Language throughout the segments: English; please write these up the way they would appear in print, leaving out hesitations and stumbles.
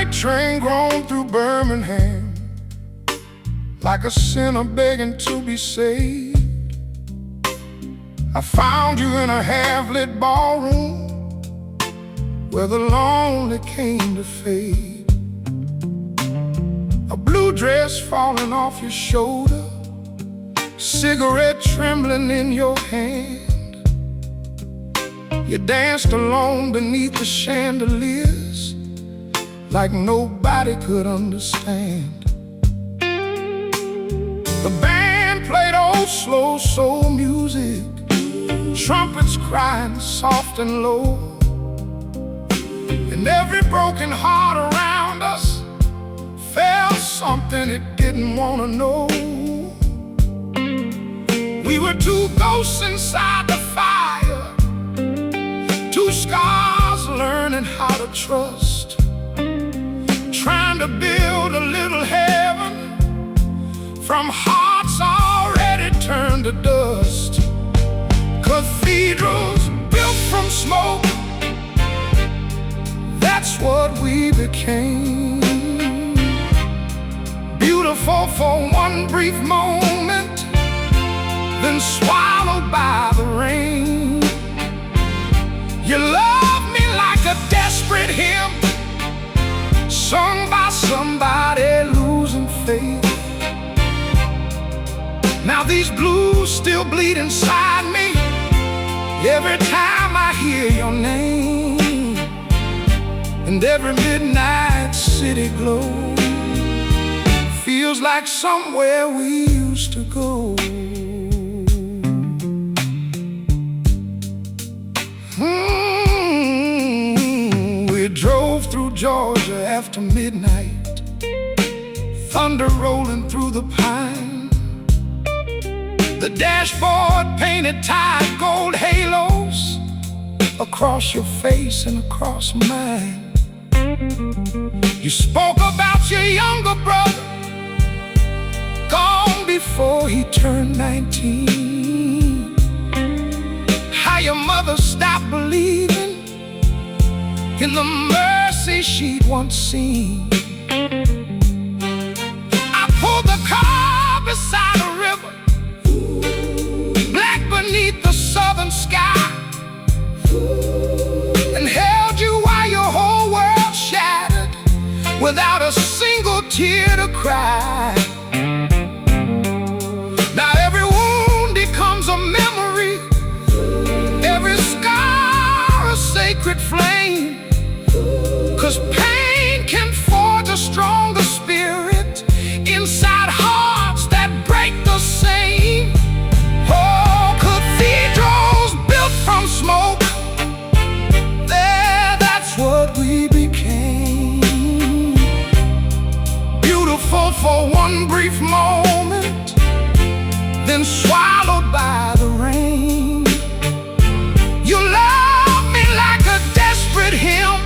freight train grown through Birmingham, like a sinner begging to be saved. I found you in a half-lit ballroom where the lonely came to fade. A blue dress falling off your shoulder, cigarette trembling in your hand. You danced alone beneath the chandeliers like nobody could understand. The band played old slow soul music, trumpets crying soft and low, and every broken heart around us felt something it didn't want to know. We were two ghosts inside the fire, two scars learning how to trust, trying to build a little heaven from hearts already turned to dust. Cathedrals built from smoke, that's what we became. Beautiful for one brief moment, then swallowed by the rain. You love me like a desperate hymn, sung by somebody losing faith. Now these blues still bleed inside me every time I hear your name, and every midnight city glow feels like somewhere we used to go. We drove through Georgia after midnight, thunder rolling through the pine. The dashboard painted tight gold halos across your face and across mine. You spoke about your younger brother, gone before he turned 19. How your mother stopped believing in the mercy she'd once seen. I pulled the car beside a river, black beneath the southern sky, and held you while your whole world shattered without a single tear to cry. Now every wound becomes a memory, every scar a sacred flame, 'cause pain can forge a stronger spirit inside hearts that break the same. Oh, cathedrals built from smoke, there, that's what we became. Beautiful for one brief moment, then swallowed by the rain. You love me like a desperate hymn,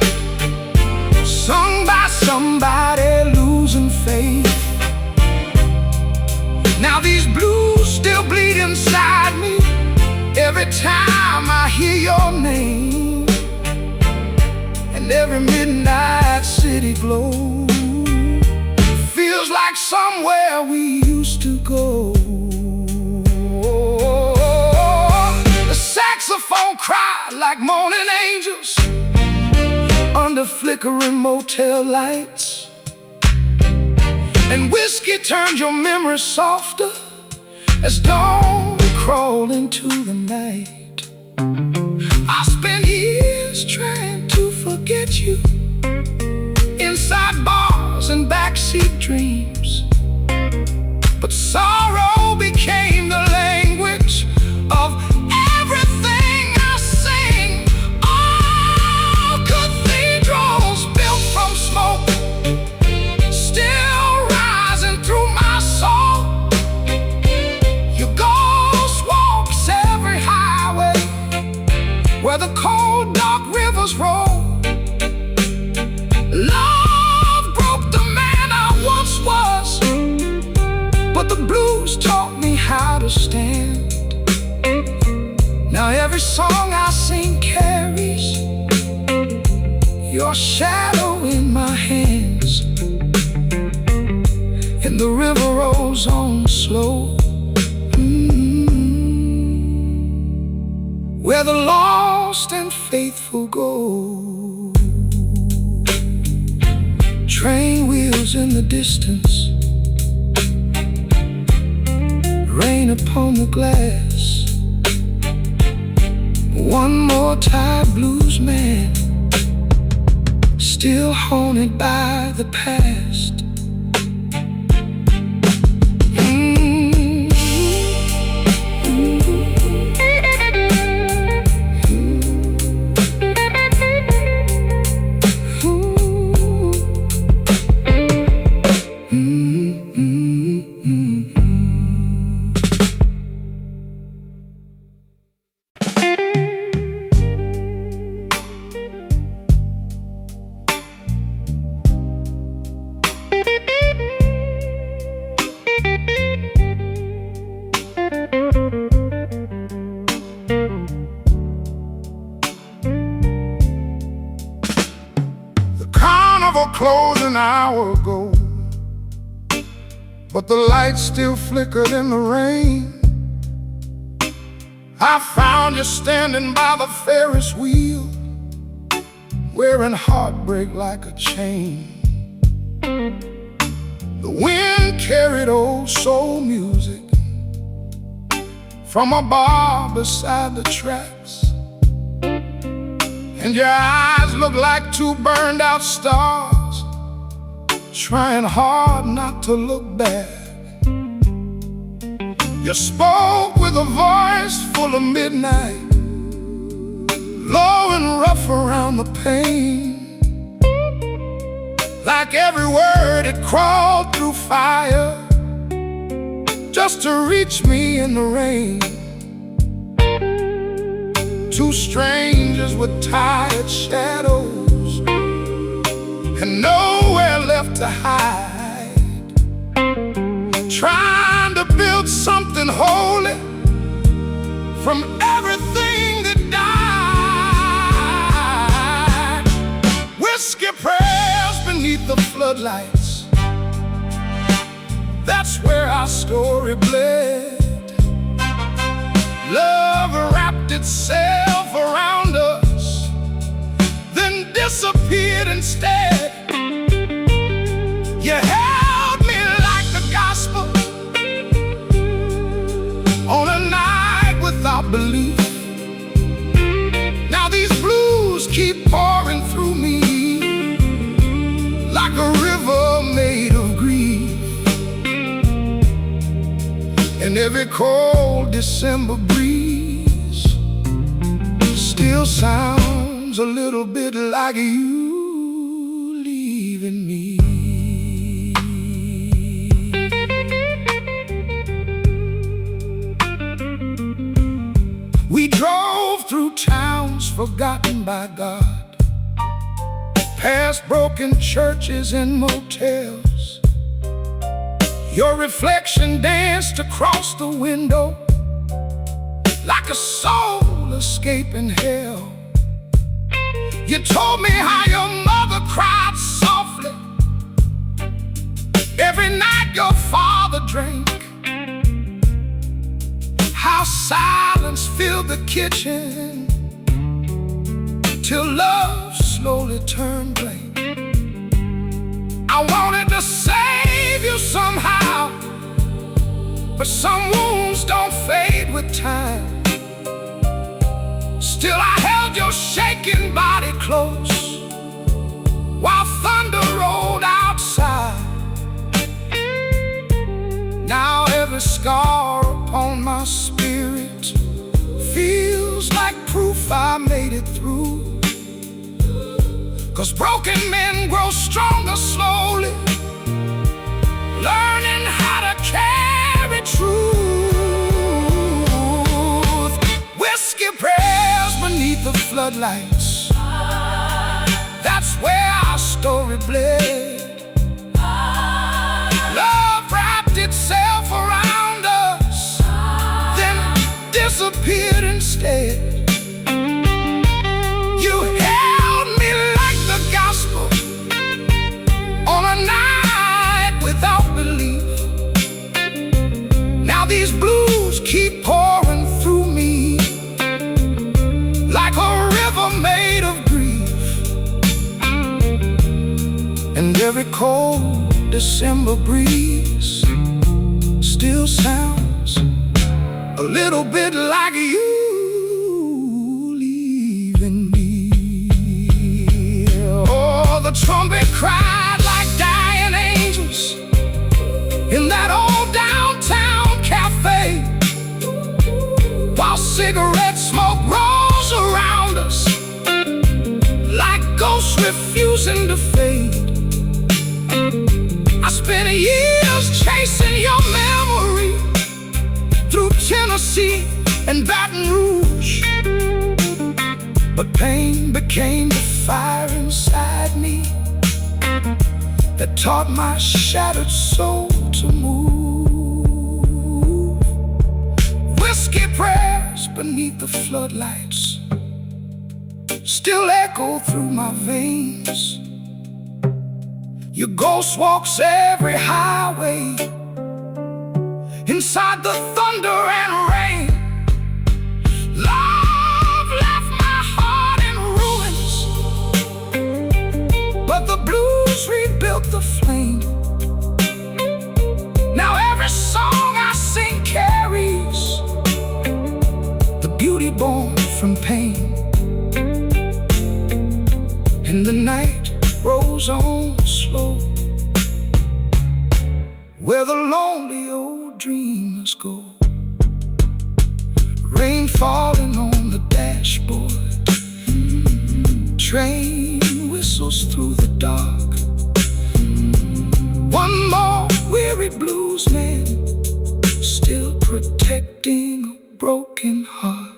sung by somebody losing faith. Now these blues still bleed inside me every time I hear your name, and every midnight city glow feels like somewhere we used to go. The saxophone cried like mourning angels under flickering motel lights, and whiskey turned your memory softer as dawn crawled into the night. I spent years trying to forget you inside bars and backseat dreams, but sorrow became the language of everything I sing. All cathedrals built from smoke, still rising through my soul. Your ghost walks every highway where the cold dark rivers roll. Love broke the man I once was, but the blues taught me how to stand. Now every song I sing carries your shadow in my hand. where the lost and faithful go. Train wheels in the distance, rain upon the glass. One more tired blues man, still haunted by the past. Closed an hour ago, but the lights still flickered in the rain. I found you standing by the Ferris wheel, wearing heartbreak like a chain. The wind carried old soul music from a bar beside the tracks, and your eyes look like two burned out stars, trying hard not to look back. You spoke with a voice full of midnight, low and rough around the pain, like every word it crawled through fire just to reach me in the rain. Two strangers with tired shadows and nowhere left to hide, trying to build something holy from everything that died. Whiskey prayers beneath the floodlights, that's where our story bled. Love wrapped itself around us, then disappeared instead. You held me like the gospel on a night without belief. Now these blues keep pouring through me like a river made of grief. And every cold December breeze still sounds a little bit like you leaving me. We drove through towns forgotten by God, past broken churches and motels. Your reflection danced across the window like a soul escaping hell. You told me how your mother cried softly every night your father drank, how silence filled the kitchen till love slowly turned blank. I wanted to save you somehow, but some wounds don't fade with time. Still I held your shaking body close while thunder rolled outside. Now every scar upon my spirit feels like proof I made it through. 'Cause broken men grow stronger slowly, learning how to carry truth. Whiskey prayers beneath the floodlights, that's where our story bled. Love wrapped itself around us, then disappeared instead. You held me like the gospel on a night without belief. Now these blues keep pouring through me cold December breeze still sounds a little bit like you leaving me. Oh, the trumpet cried like dying angels in that old downtown cafe, while cigarette smoke rolls around us like ghosts refusing to fade. I spent years chasing your memory through Tennessee and Baton Rouge, but pain became the fire inside me that taught my shattered soul to move. Whiskey prayers beneath the floodlights still echo through my veins. Your ghost walks every highway inside the thunder and rain. Love left my heart in ruins, but the blues rebuilt the flame. Now every song I sing carries the beauty born from pain. And the night rolls on slow, where the lonely old dreamers go. Rain falling on the dashboard, train whistles through the dark. One more weary blues man, still protecting a broken heart.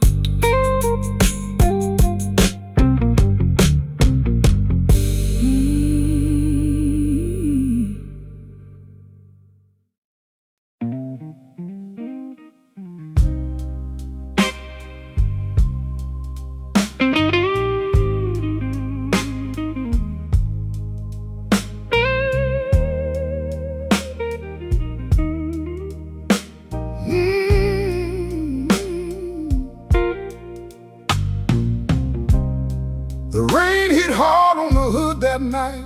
The rain hit hard on the hood that night,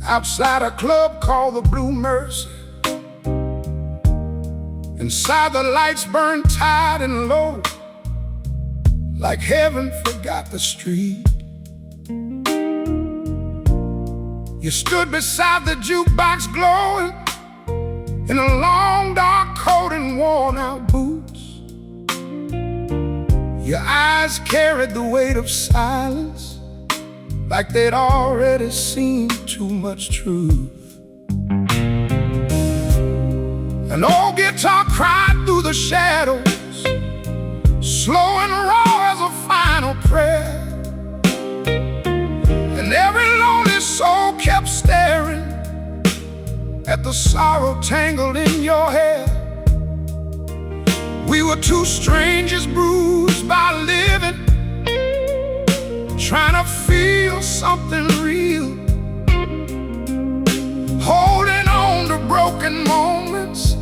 outside a club called the Blue Mercy. Inside the lights burned tight and low, like heaven forgot the street. You stood beside the jukebox glowing in a long dark coat and worn out boots. Your eyes carried the weight of silence, like they'd already seen too much truth. An old guitar cried through the shadows, slow and raw as a final prayer. And every lonely soul kept staring at the sorrow tangled in your hair. We were two strangers bruised by living, trying to feel something real, holding on to broken moments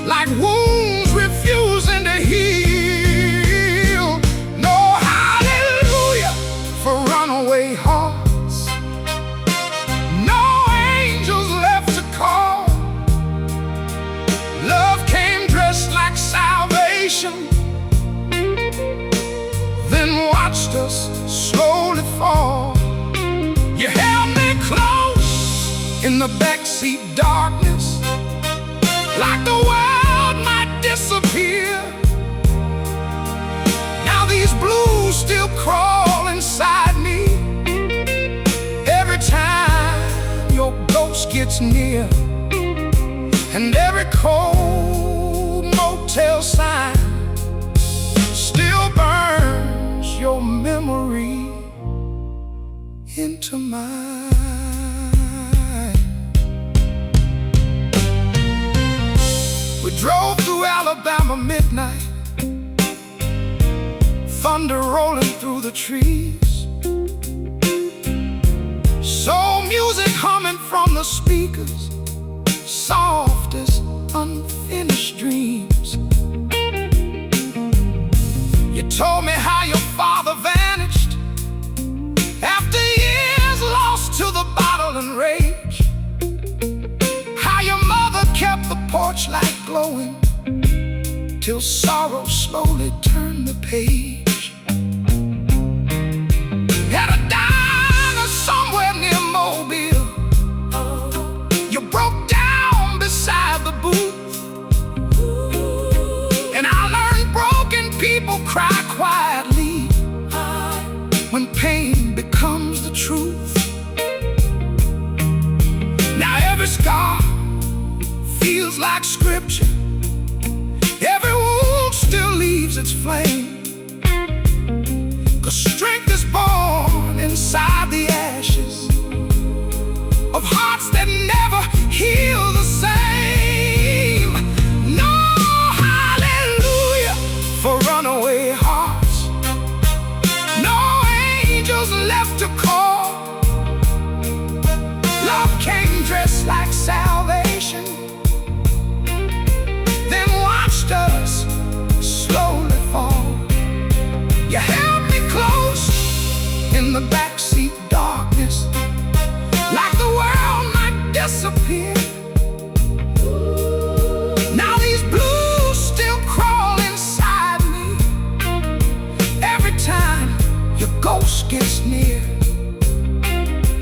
like wounds refusing to heal. No hallelujah for runaway hearts, no angels left to call. Love came dressed like salvation, then watched us slowly fall. You held me close in the backseat darkness, like the world might disappear. Now these blues still crawl inside me every time your ghost gets near. And every cold motel sign still burns your memory into mine. We drove through Alabama midnight, thunder rolling through the trees, soul music humming from the speakers, soft as unfinished dreams. You told me how your father vanished after years lost torchlight glowing, till sorrow slowly turned the page. At a diner somewhere near Mobile, you broke down beside the booth, and I learned broken people cry quietly when pain becomes the truth. Now every scar feels like scripture, every wound still leaves its flame, 'cause strength is born inside the ashes of hearts that never heal the same. No hallelujah for runaway hearts, no angels left to call. Love came dressed like salvation, then watched us slowly fall. You held me close in the backseat darkness, like the world might disappear. Now these blues still crawl inside me every time your ghost gets near,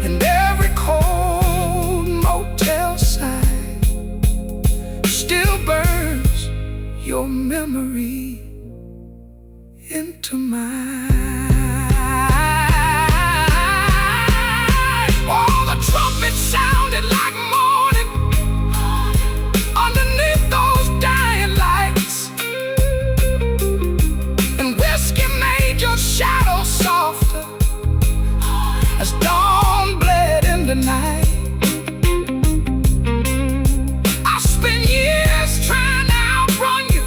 and every cold motel sign still burns your memory into mine. Oh, the trumpet sounded like morning underneath those dying lights, and whiskey made your shadow softer as dawn bled in the night. I spent years trying to outrun you,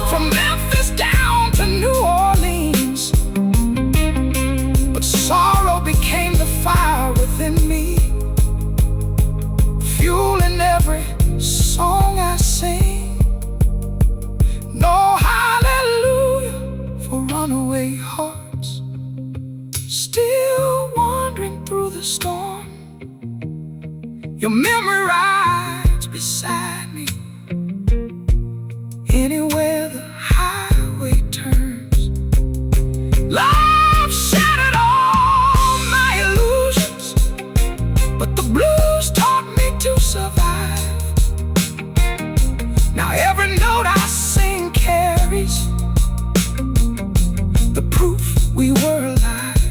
from Memphis down to New Orleans, but sorrow became the fire within me, fueling every song I sing. No hallelujah for runaway hearts, still wandering through the storm. Your memory rides beside me anywhere the highway turns. Love shattered all my illusions, but the blues taught me to survive. Now every note I sing carries the proof we were alive,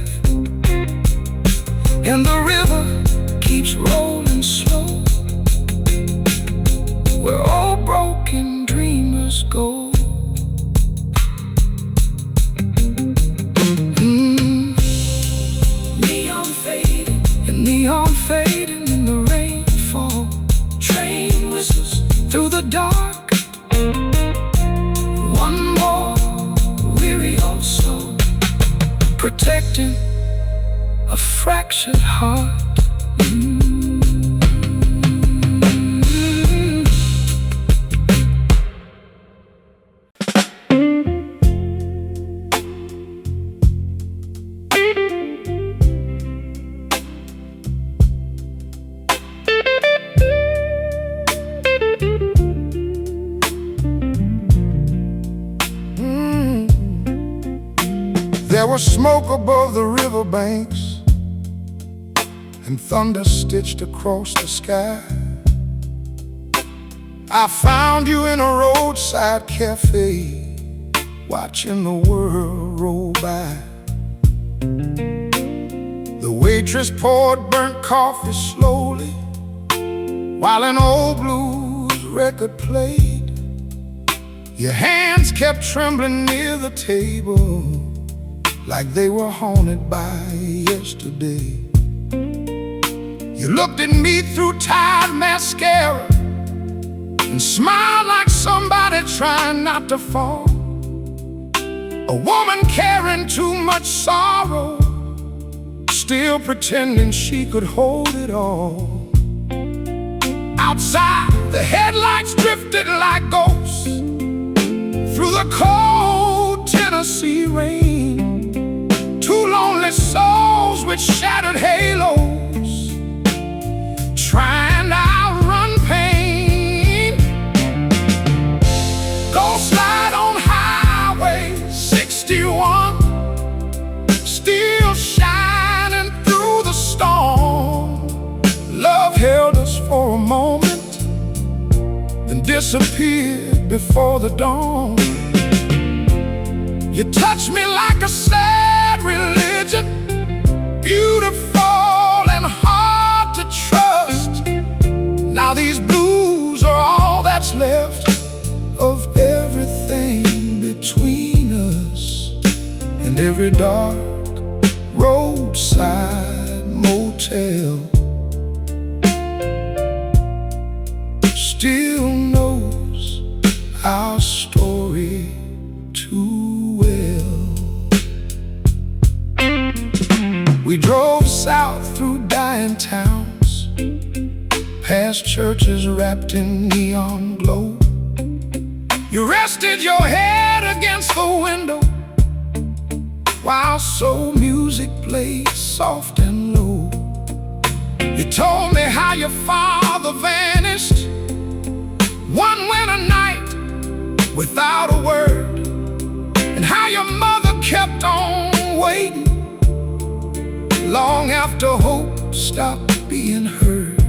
and the river keeps rolling slow where all broken dreamers go. Neon fading, and neon fading in the rainfall. Train whistles through the dark. One more weary old soul protecting a fractured heart. There was smoke above the riverbanks and thunder stitched across the sky. I found you in a roadside cafe, watching the world roll by. The waitress poured burnt coffee slowly while an old blues record played. Your hands kept trembling near the table like they were haunted by yesterday. You looked at me through tired mascara and smiled like somebody trying not to fall. A woman carrying too much sorrow, still pretending she could hold it all. Outside, the headlights drifted like ghosts through the cold Tennessee rain. Two lonely souls with shattered halos, trying to outrun pain. disappeared before the dawn. You touch me like a sad religion, beautiful and hard to trust. Now these blues are all that's left of everything between us, and every dark roadside motel still knows our story too well. We drove south through dying towns, past churches wrapped in neon glow. You rested your head against the window while soul music played soft and low. You told me how your father vanished one winter night without a word, and how your mother kept on waiting long after hope stopped being heard.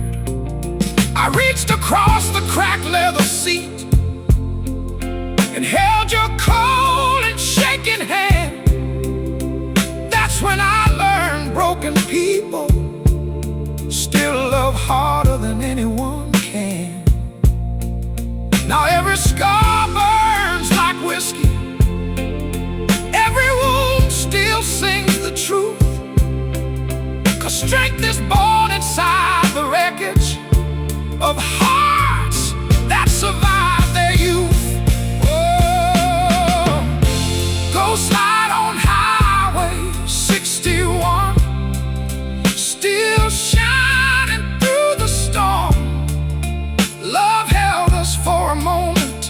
I reached across the cracked leather seat and held your cold and shaking hand. That's when I learned broken people still love harder than anyone can. Now every scar burns like whiskey, every wound still sings the truth, 'cause strength is born inside the wreckage of hearts that survived their youth. Oh, go slide on Highway 61, still shining through the storm. Love held us for a moment,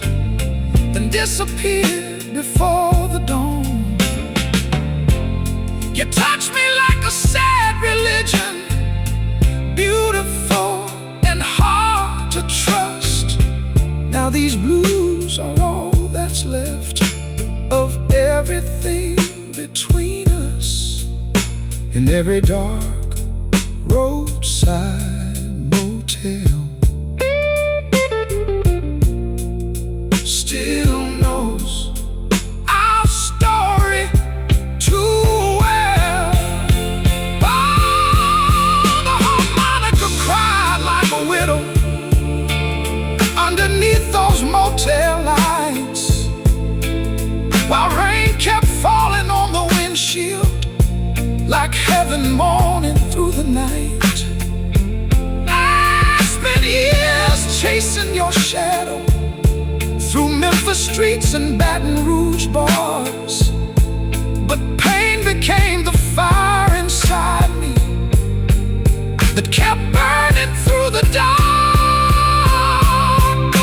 then disappeared before the dawn. You touched me like a sad religion, beautiful and hard to trust. Now these blues are all that's left of everything between us, in every dark roadside motel still knows our story too well. Oh, the harmonica cried like a widow underneath those motel lights, while rain kept falling on the windshield like heaven mourning through the night. I spent years chasing your shadow through Memphis streets and Baton Rouge bars, but pain became the fire inside me that kept burning through the dark.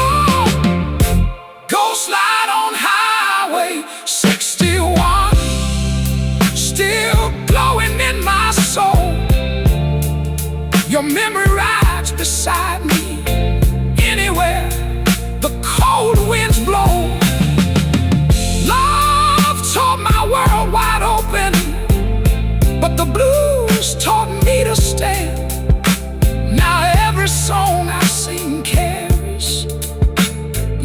Oh, go slide on Highway 61, still glowing in my soul. Your memory rides beside me anywhere the cold winds blow. Love tore my world wide open, but the blues taught me to stand. Now every song I sing carries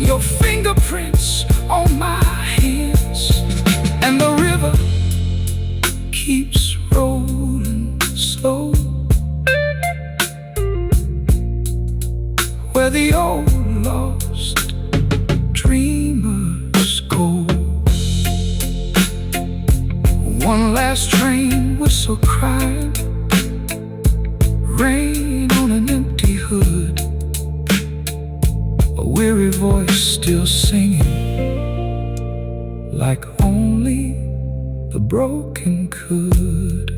your fingerprints on my hands, and the river keeps rolling slow, where the old lost dreamers go. One last train whistle cried, rain on an empty hood, a weary voice still singing like only the broken could.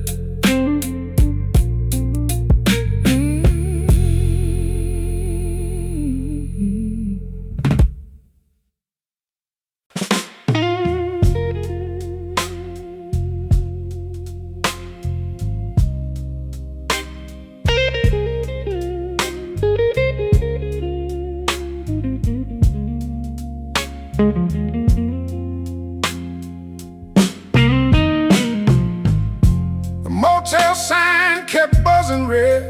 The motel sign kept buzzing red,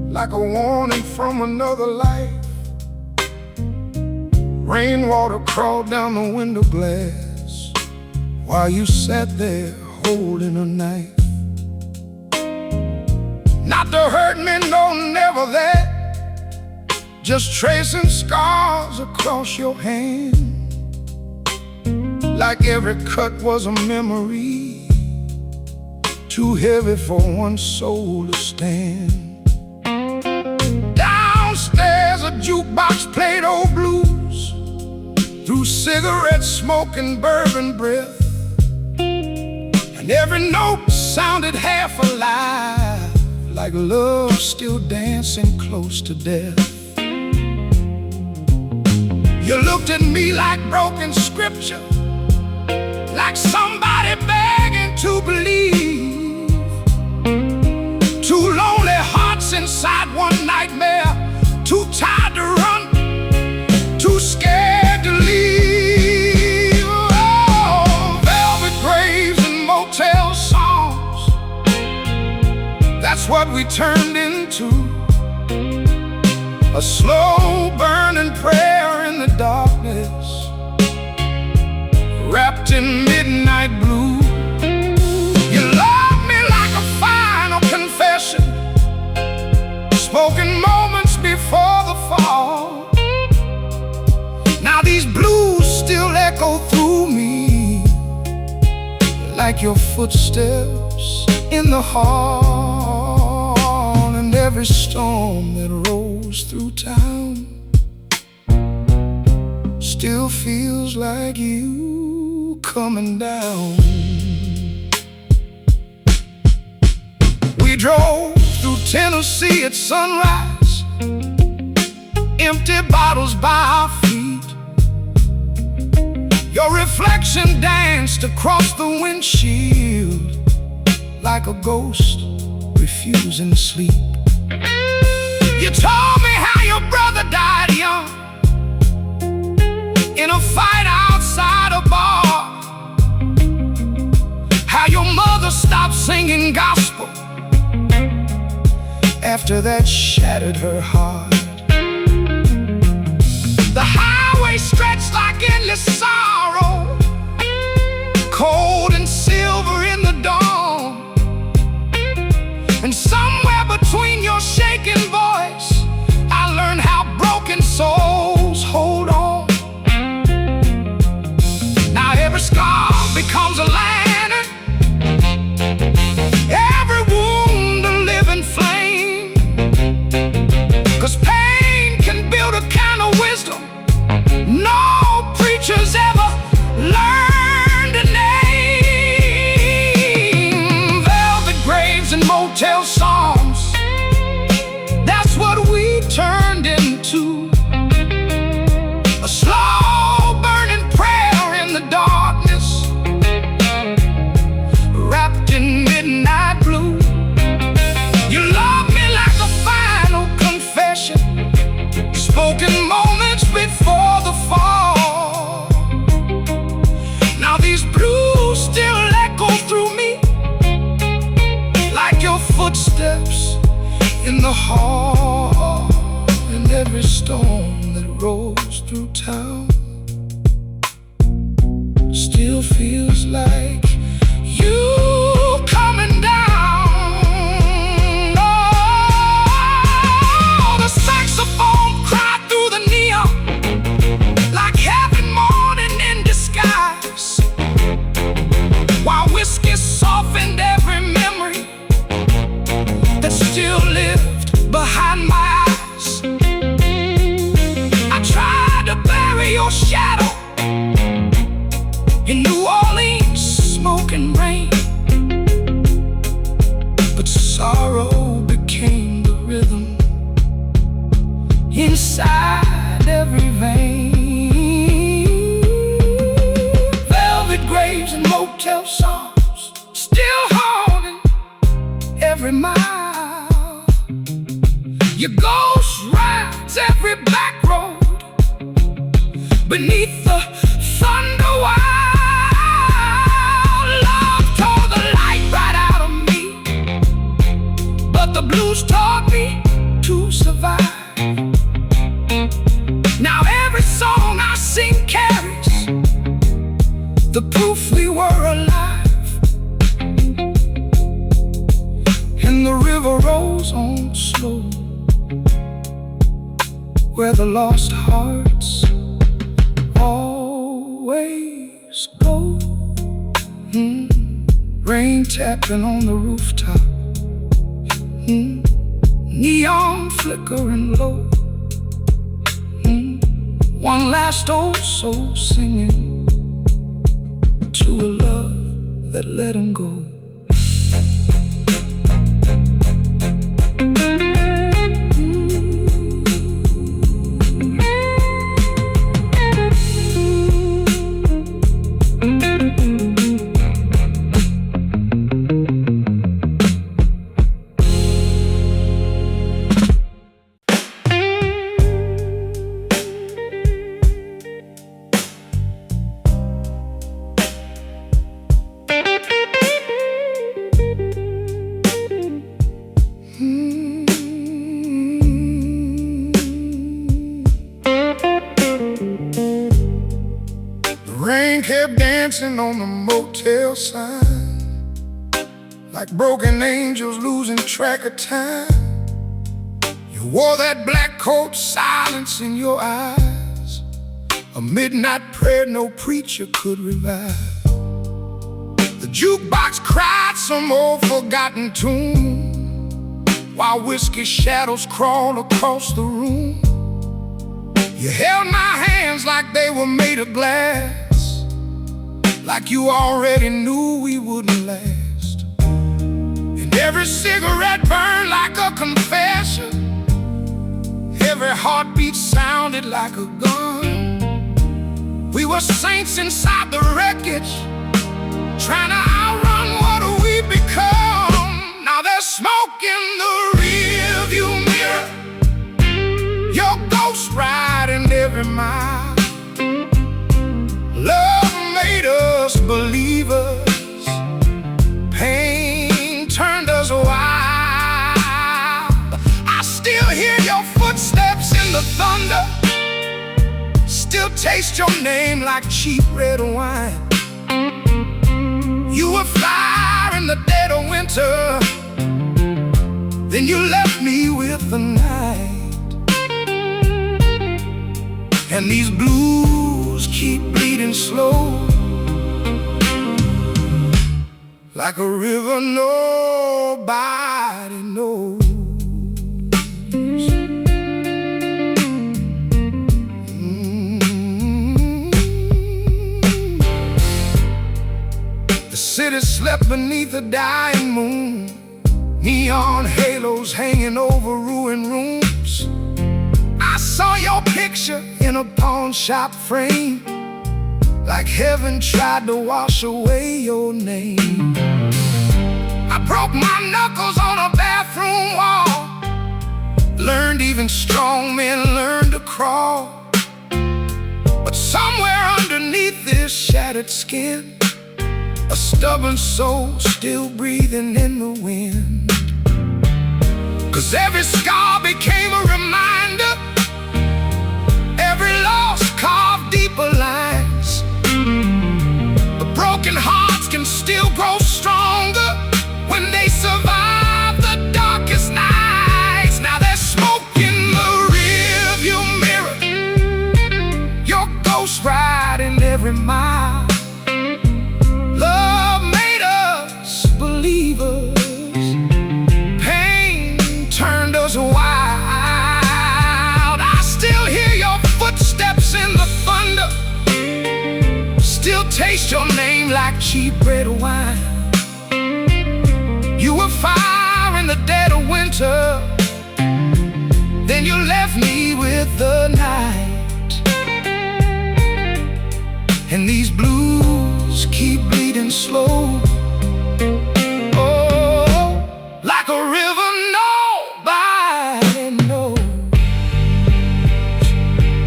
like a warning from another life. Rainwater crawled down the window glass while you sat there holding a knife. Not to hurt me, no, never that. Just tracing scars across your hand, like every cut was a memory, too heavy for one soul to stand. Downstairs a jukebox played old blues through cigarette smoke and bourbon breath, and every note sounded half alive, like love still dancing close to death. You looked at me like broken scripture, like somebody begging to believe. Two lonely hearts inside one nightmare, too tired to run, too scared to leave. Oh, velvet graves and motel songs, that's what we turned into. A slow burning prayer in the darkness, wrapped in midnight blue. You loved me like a final confession, spoken moments before the fall. Now these blues still echo through me, like your footsteps in the hall. And every storm that rolls through town still feels like you coming down. We drove through Tennessee at sunrise, empty bottles by our feet. Your reflection danced across the windshield like a ghost refusing sleep. You told me how your brother died young in a fight outside a bar, how your mother stopped singing gospel after that shattered her heart. The highway stretched like endless sorrow, cold and silver in the dawn. And somewhere between your shaking voice, I learned how broken souls hold on. Now every scar becomes a lantern, every wound a living flame. 'Cause pain can build a kind of wisdom no preachers ever learned to name. Velvet graves and motel songs, that's what we turned into. A slow burning prayer in the darkness, wrapped in midnight blue. You love me like a final confession, spoken moments before the fall. Now these blues still echo through me, like your footsteps in the hall. And every storm that rolls through town still feels like you coming down. Oh, the saxophone cried through the neon like heaven morning in disguise, while whiskey softened every memory that still lived behind my eyes. I tried to bury your shadow in New Orleans smoke and rain, but sorrow became the rhythm inside every vein. Velvet graves and motel songs still haunting every mile. Your ghost rides every back road beneath the thunder wild. Love tore the light right out of me, but the blues taught me to survive. Now every song I where the lost hearts always go. Rain tapping on the rooftop, neon flickering low. One last old soul singing to a love that let him go. Rain kept dancing on the motel sign, like broken angels losing track of time. You wore that black coat, silence in your eyes, a midnight prayer no preacher could revive. The jukebox cried some old forgotten tune, while whiskey shadows crawled across the room. You held my hands like they were made of glass, like you already knew we wouldn't last. And every cigarette burned like a confession, every heartbeat sounded like a gun. We were saints inside the wreckage, trying to outrun what we become. Now there's smoke in the rearview mirror, your ghost riding every mile. Love made us believers, pain turned us wild. I still hear your footsteps in the thunder, still taste your name like cheap red wine. You were fire in the dead of winter, then you left me with the night. And these blues keep bleeding slow, like a river nobody knows. The city slept beneath a dying moon, neon halos hanging over ruined rooms. I saw your picture in a pawn shop frame, like heaven tried to wash away your name. I broke my knuckles on a bathroom wall, learned even strong men learn to crawl. But somewhere underneath this shattered skin, a stubborn soul still breathing in the wind. 'Cause every scar became a reminder, every loss carved deeper lines. But broken hearts can still grow stronger when they survive the darkest nights. Now there's smoke in the rearview mirror, your ghost riding every mile. Love made us believers, pain turned us wild. I still hear your footsteps in the thunder, still taste your name like cheap red wine. You were fire in the dead of winter, then you left me with the night. And these blues keep bleeding slow, oh, like a river nobody knows.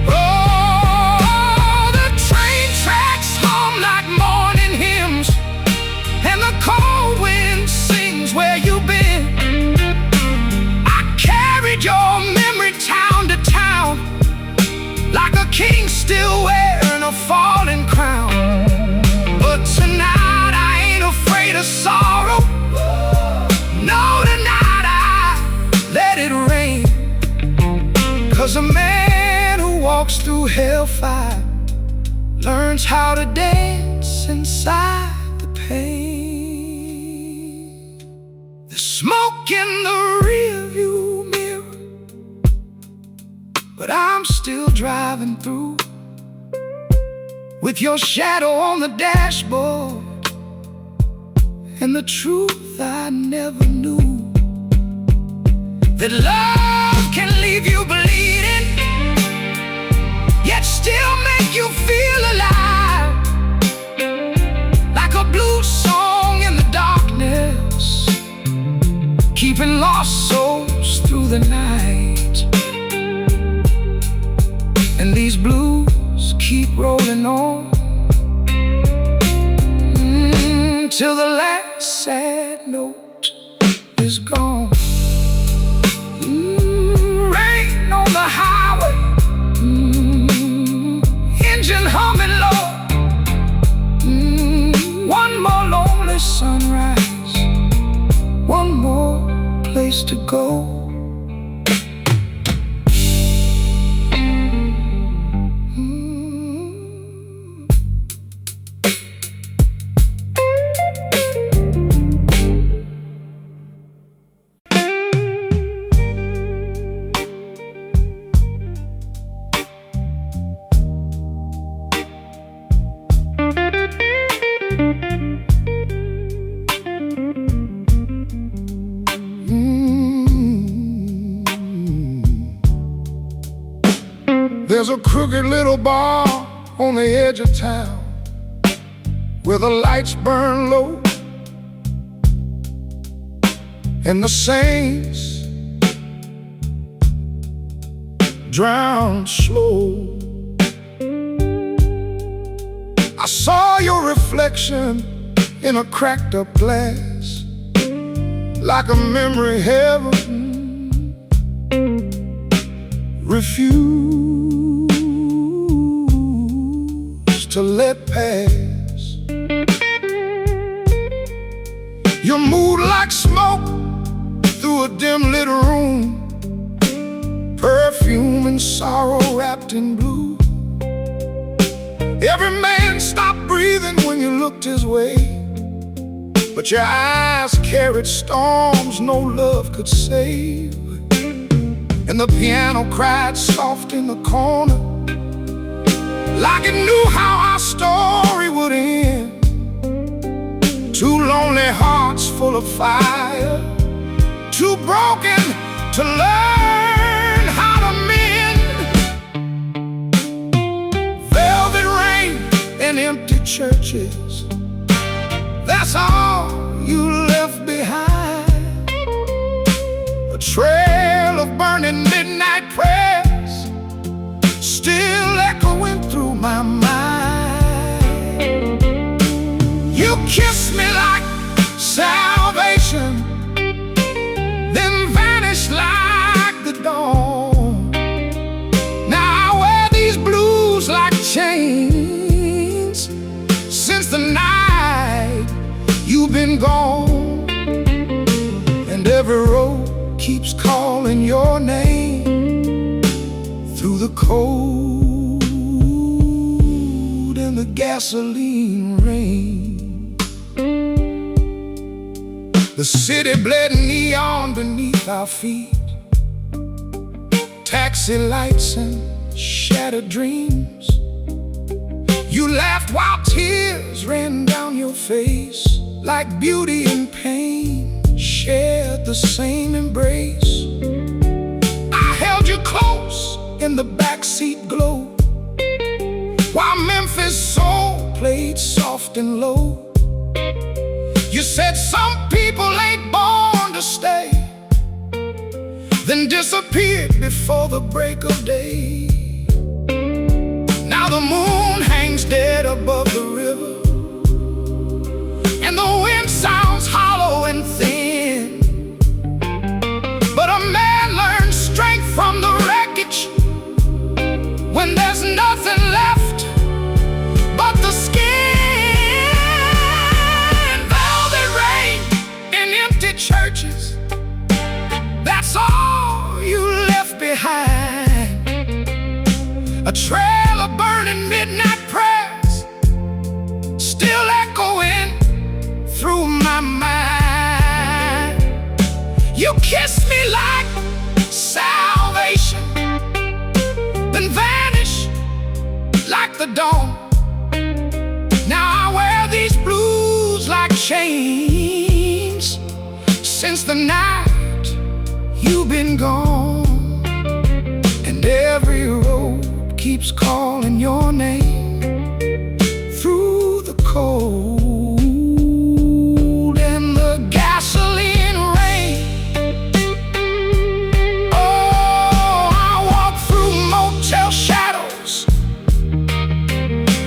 Oh, the train tracks hum like morning hymns, and the cold wind sings where you've been. I carried your memory town to town, like a king still wearing a fallen crown. But tonight I fire, learns how to dance inside the pain. There's smoke in the rearview mirror, but I'm still driving through with your shadow on the dashboard and the truth I never knew, that love can leave you bleeding, yet still make you feel alive, like a blues song in the darkness, keeping lost souls through the night. And these blues keep rolling on, till the last sad note is gone. Rain on the highway, engine humming low. One more lonely sunrise, one more place to go. There's a crooked little bar on the edge of town where the lights burn low and the saints drown slow. I saw your reflection in a cracked up glass, like a memory heaven refused to let pass. Your mood like smoke through a dim lit room, perfume and sorrow wrapped in blue. Every man stopped breathing when you looked his way, but your eyes carried storms no love could save. And the piano cried soft in the corner, like it knew how our story would end. Two lonely hearts full of fire, too broken to learn how to mend. Velvet rain and empty churches, that's all you left behind. A trail of burning midnight prayers still echoing through my mind. You kissed me like salvation, then vanished like the dawn. Now I wear these blues like chains since the night you've been gone. And every road keeps calling your name through the cold and the gasoline rain. The city bled neon beneath our feet, taxi lights and shattered dreams. You laughed while tears ran down your face, like beauty and pain shared the same embrace. I held you close in the backseat glow, while Memphis soul played soft and low. You said some people ain't born to stay, then disappeared before the break of day. Now the moon hangs dead above the river, and the wind sounds hollow and thin. But a man learns strength from the wreckage when there's nothing left but the skin. Velvet rain in empty churches, that's all you left behind. A trail of You kissed me like salvation, then vanish like the dawn. Now I wear these blues like chains since the night you've been gone. And every road keeps calling your name through the cold and the gasoline rain. Oh, I walk through motel shadows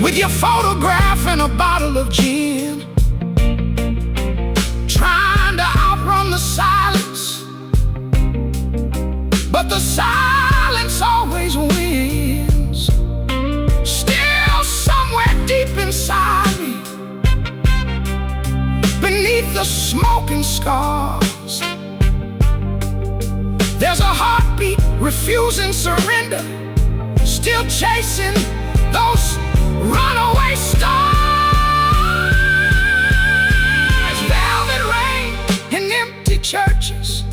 with your photograph and a bottle of gin, trying to outrun the silence, but the silence always wins. Still somewhere deep inside me, beneath the smoking scars, there's a heartbeat refusing surrender, still chasing those runaway stars. Velvet rain and empty churches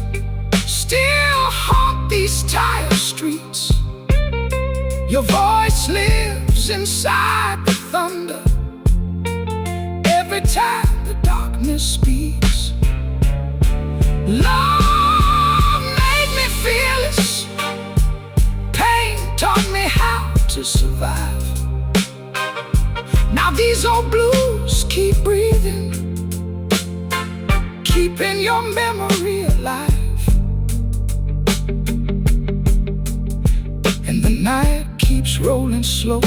still haunt these tired streets. Your voice lives inside the thunder every time the darkness speaks. Love made me fearless, pain taught me how to survive. Now these old blues keep breathing, keeping your memory alive. And the night keeps rolling slow,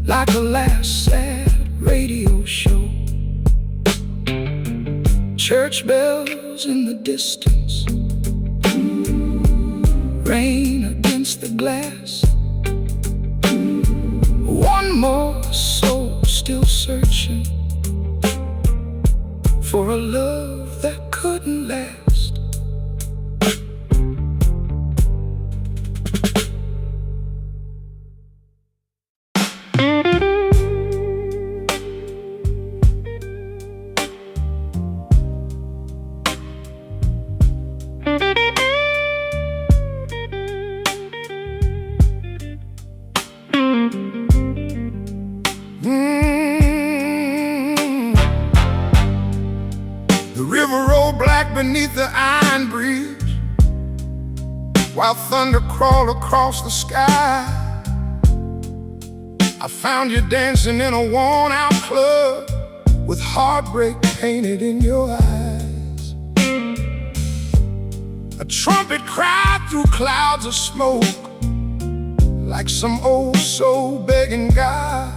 like a last sad radio show. Church bells in the distance, rain against the glass. One more soul still searching for a love that couldn't last. The river rolled black beneath the iron bridge, while thunder crawled across the sky. I found you dancing in a worn-out club with heartbreak painted in your eyes. A trumpet cried through clouds of smoke, like some old soul begging God.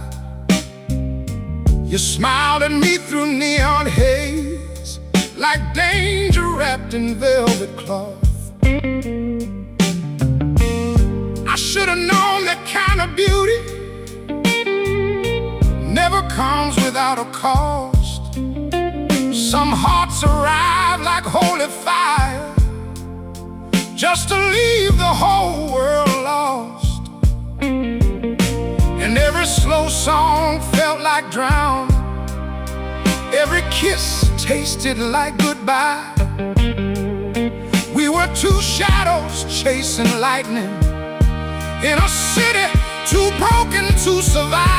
You smiled at me through neon haze, like danger wrapped in velvet cloth. I should have known that kind of beauty never comes without a cost. Some hearts arrive like holy fire, just to leave the whole world lost. And every slow song felt like drowning, every kiss tasted like goodbye. We were two shadows chasing lightning in a city too broken to survive.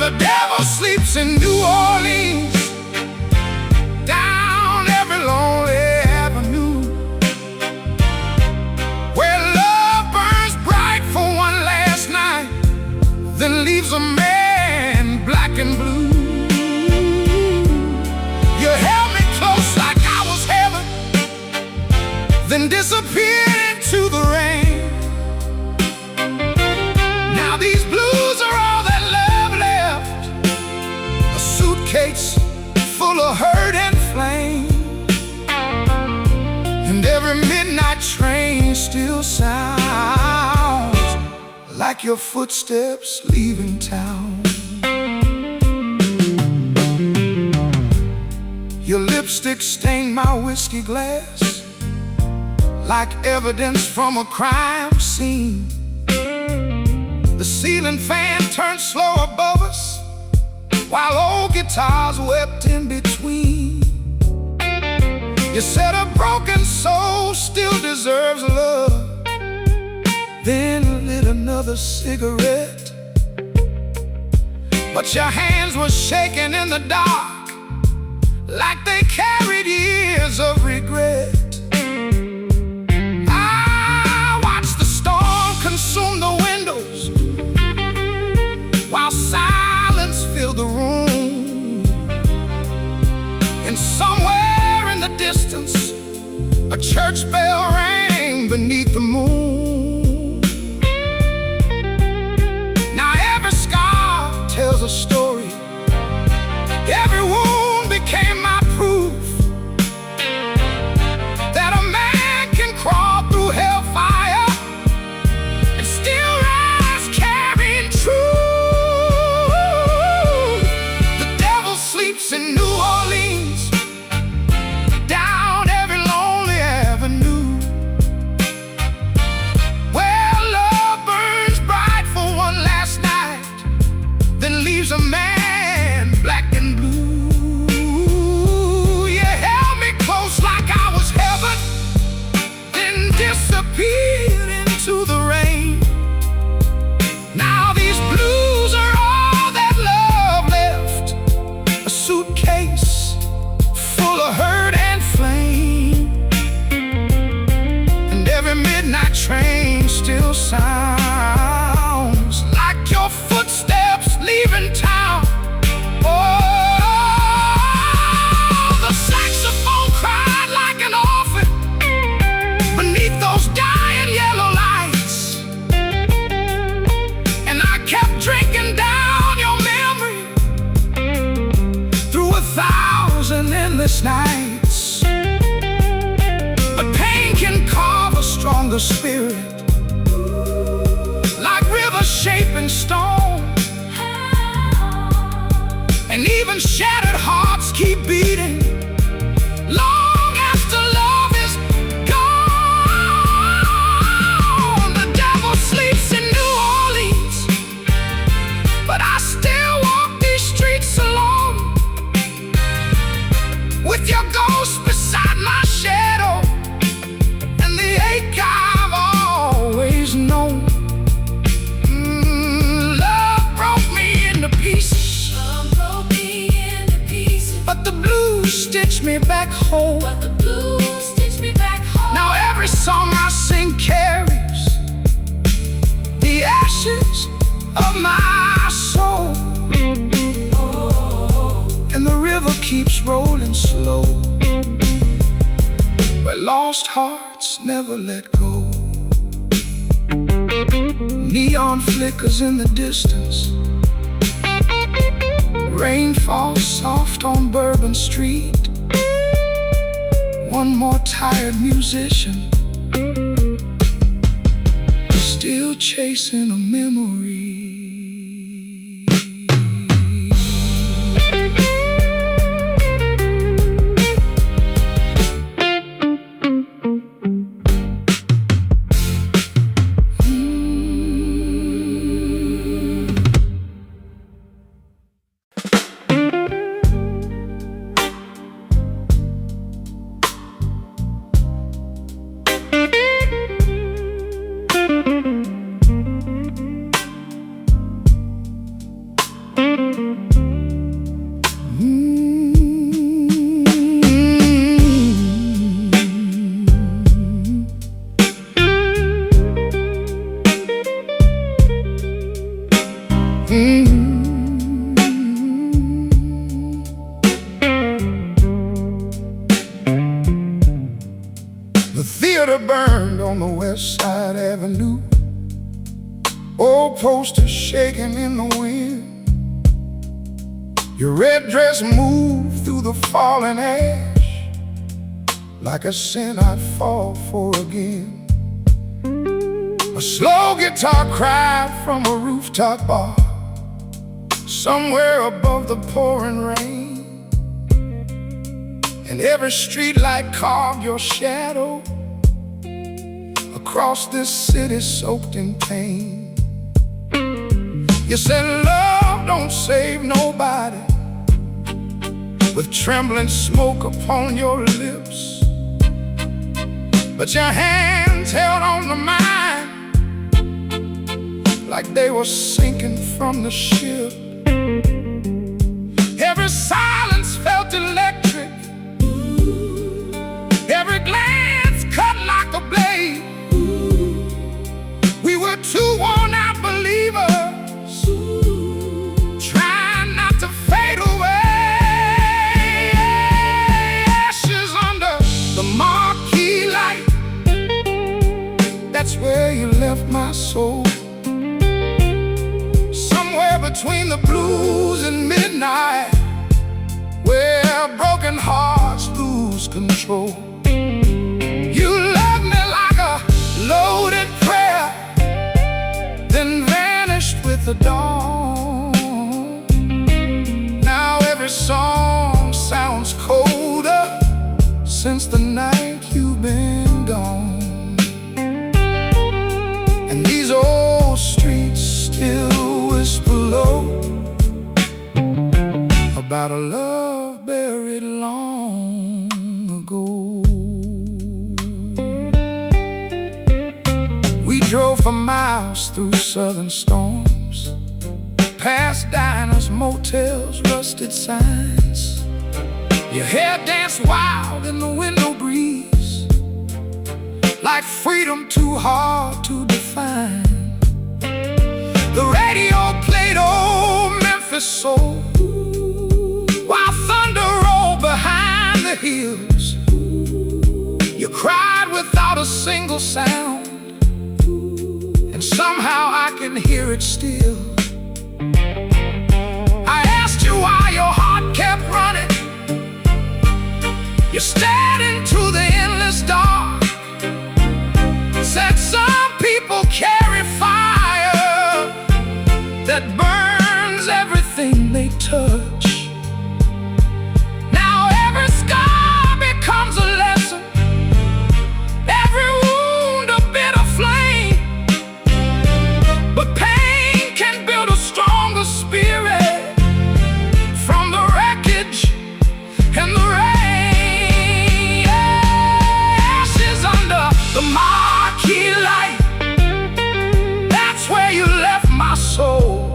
The devil sleeps in New Orleans, down every lonely avenue, where love burns bright for one last night, then leaves a man black and blue. You held me close like I was heaven, then disappeared into the rain. Now these blues are all that love left, a suitcase full of hurt and flame. And every midnight train still sounds like your footsteps leaving town. Your lipstick stained my whiskey glass, like evidence from a crime scene. The ceiling fan turned slow above us, while old guitars wept in between. You said a broken soul still deserves love, then lit another cigarette. But your hands were shaking in the dark, like they carried years of regret. I watched the storm consume the windows, while silence filled the room. And somewhere in the distance, a church bell rang beneath the moon. Now every scar tells a story, every wound became my proof that a man can crawl through hellfire and still rise carrying truth. The devil sleeps in New Orleans, down every lonely avenue, where love burns bright for one last night, then leaves a man black and blue. You held me close like I was heaven, then disappeared into the rain. Now these blues are all that love left, a suitcase full of hurt and flame. And every midnight train still sounds like your footsteps leaving town. Oh, the saxophone cried like an orphan beneath those dying yellow lights. And I kept drinking down your memory through 1,000 endless nights. But pain can carve a stronger spirit, like rivers shaping stone. And even shattered hearts keep beating long after love is gone. The devil sleeps in New Orleans, but I still walk these streets alone, with your ghost beside my shadow and the ache I've always known. Love broke me into pieces, but the blues stitched me back whole. Now every song I sing carries the ashes of my soul. And the river keeps rolling slow, where lost hearts never let go. Neon flickers in the distance, rain falls soft on Bourbon Street. One more tired musician, still chasing a memory. The theater burned on the West Side Avenue, old posters shaking in the wind. Your red dress moved through the falling ash, like a sin I'd fall for again. A slow guitar cried from a rooftop bar, somewhere above the pouring rain. And every streetlight carved your shadow across this city soaked in pain. You said love don't save nobody, with trembling smoke upon your lips. but your hands held on to mine like they were sinking from the ship. Every silence felt electric, every glance cut like a blade. We were two worn-out believers, trying not to fade away. Ashes under the marquee light, that's where you left my soul. Somewhere between the blues and midnight, where broken hearts lose control. You loved me like a loaded prayer, then vanished with the dawn. Now every song sounds colder since the night you've been gone. And these old streets still whisper low about a love buried long ago. We drove for miles through southern storms, past diners, motels, rusted signs. Your hair danced wild in the window breeze, like freedom too hard to define. The radio played old Memphis soul, while thunder rolled behind the hills. You cried without a single sound, and somehow I can hear it still. I asked you why your heart kept running. You stared into the endless dark, said some people carry fire that burns everything they touch. Now every scar becomes a lesson, every wound a bitter flame. But pain can build a stronger spirit from the wreckage and the rain. Ashes under the marquee light, that's where you left my soul.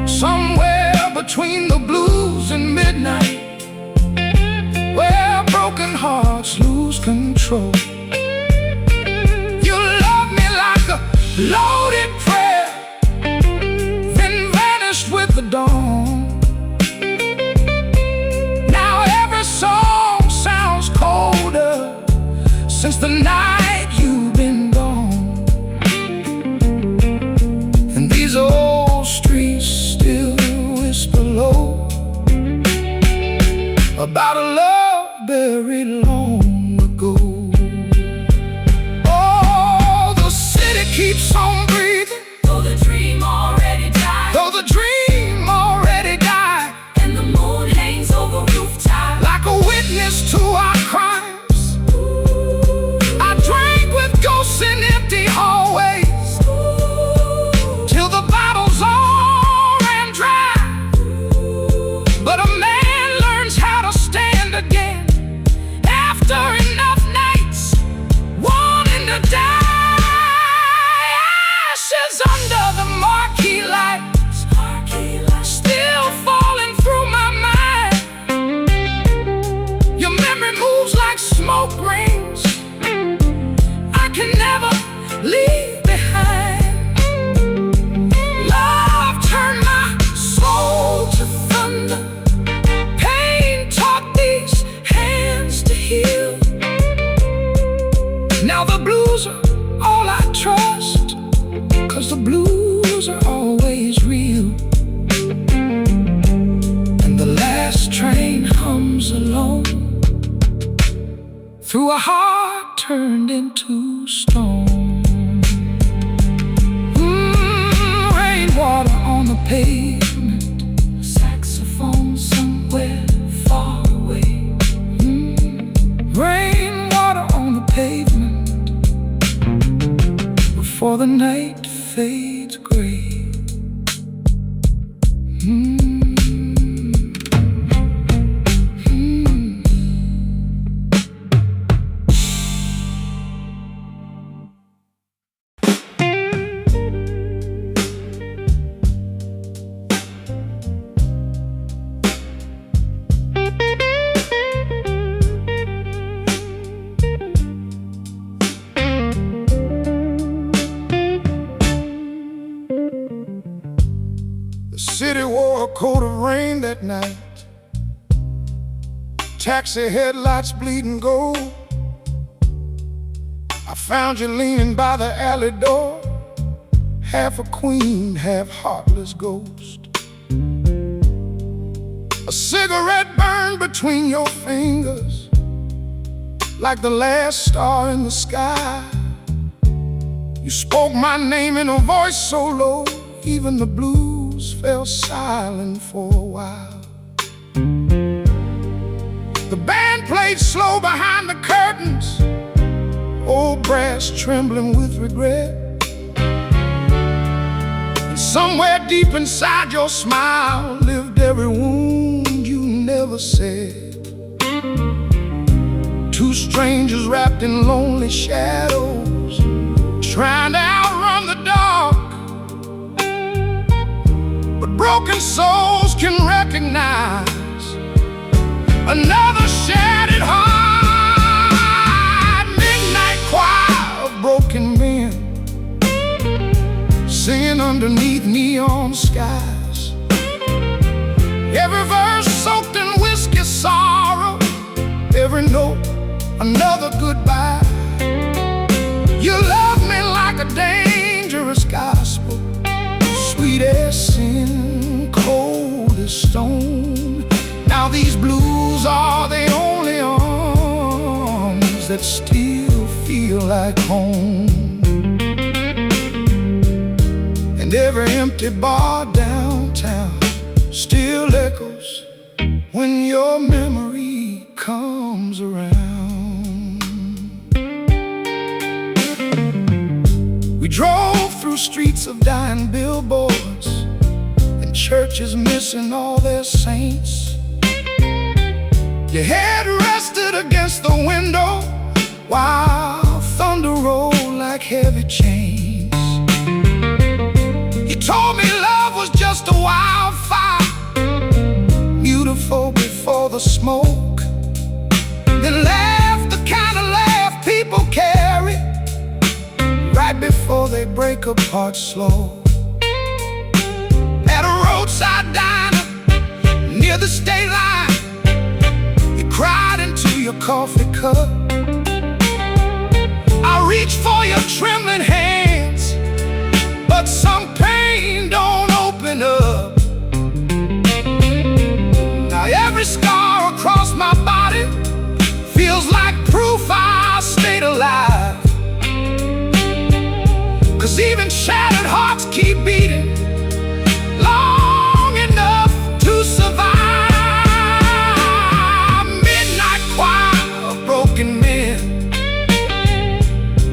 Somewhere between the blues and midnight, where broken hearts lose control. You love me like a loaded prayer, then vanished with the dawn. Now every song sounds colder since the night you've been gone. And these old streets still whisper low about a love buried long ago. Oh, the city keeps on breathing, Though the dream already died, though the dream already died, and the moon hangs over rooftops like a witness to our crimes. I drank with ghosts in empty hallways till the bottles all ran dry. But a man learns how to stand again after enough nights wanting to die. Ashes under the marquee lights, still falling through my mind. Your memory moves like smoke rings I can never leave behind. Love turned my soul to thunder, pain taught these hands to heal. Now the blues are all I trust, 'cause the blues are always real. And the last train hums alone through a heart turned into stone. Rainwater on the pavement, saxophone somewhere far away. Rainwater on the pavement before the night fades gray. night. Taxi headlights bleeding gold. I found you leaning by the alley door, half a queen, half heartless ghost. A cigarette burned between your fingers, like the last star in the sky. You spoke my name in a voice so low, even the blues fell silent for a while. The band played slow behind the curtains, old brass trembling with regret. And somewhere deep inside your smile lived every wound you never said. Two strangers wrapped in lonely shadows, trying to outrun the dark. But broken souls can recognize another shattered heart. Midnight choir of broken men, singing underneath neon skies. Every verse soaked in whiskey sorrow, every note another goodbye. You love me like a dangerous gospel, sweet as sin, cold as stone. Now these blues are the only arms that still feel like home. And every empty bar downtown still echoes when your memory comes around. We drove through streets of dying billboards and churches missing all their saints. Your head rested against the window while thunder rolled like heavy chains. You told me love was just a wildfire, beautiful before the smoke. Then laughed the kind of laugh people carry right before they break apart slow. At a roadside diner near the state line, cried into your coffee cup. I reached for your trembling hands, but some pain don't open up. Now every scar across my body feels like proof I stayed alive. 'Cause even shattered hearts keep beating long enough to survive.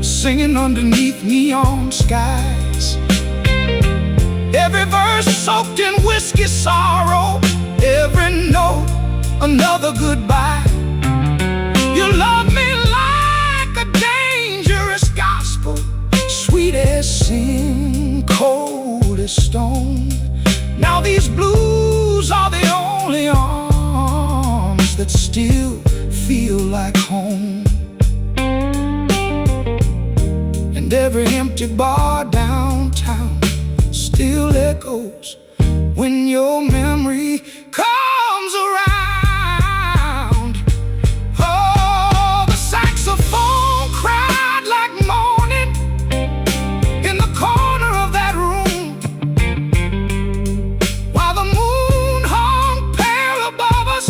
Singing underneath neon skies, every verse soaked in whiskey sorrow, every note another goodbye. You love me like a dangerous gospel, sweet as sin, cold as stone. Now these blues are the only arms that still feel like home. And every empty bar downtown still echoes when your memory comes around. Oh, the saxophone cried like mourning in the corner of that room, while the moon hung pale above us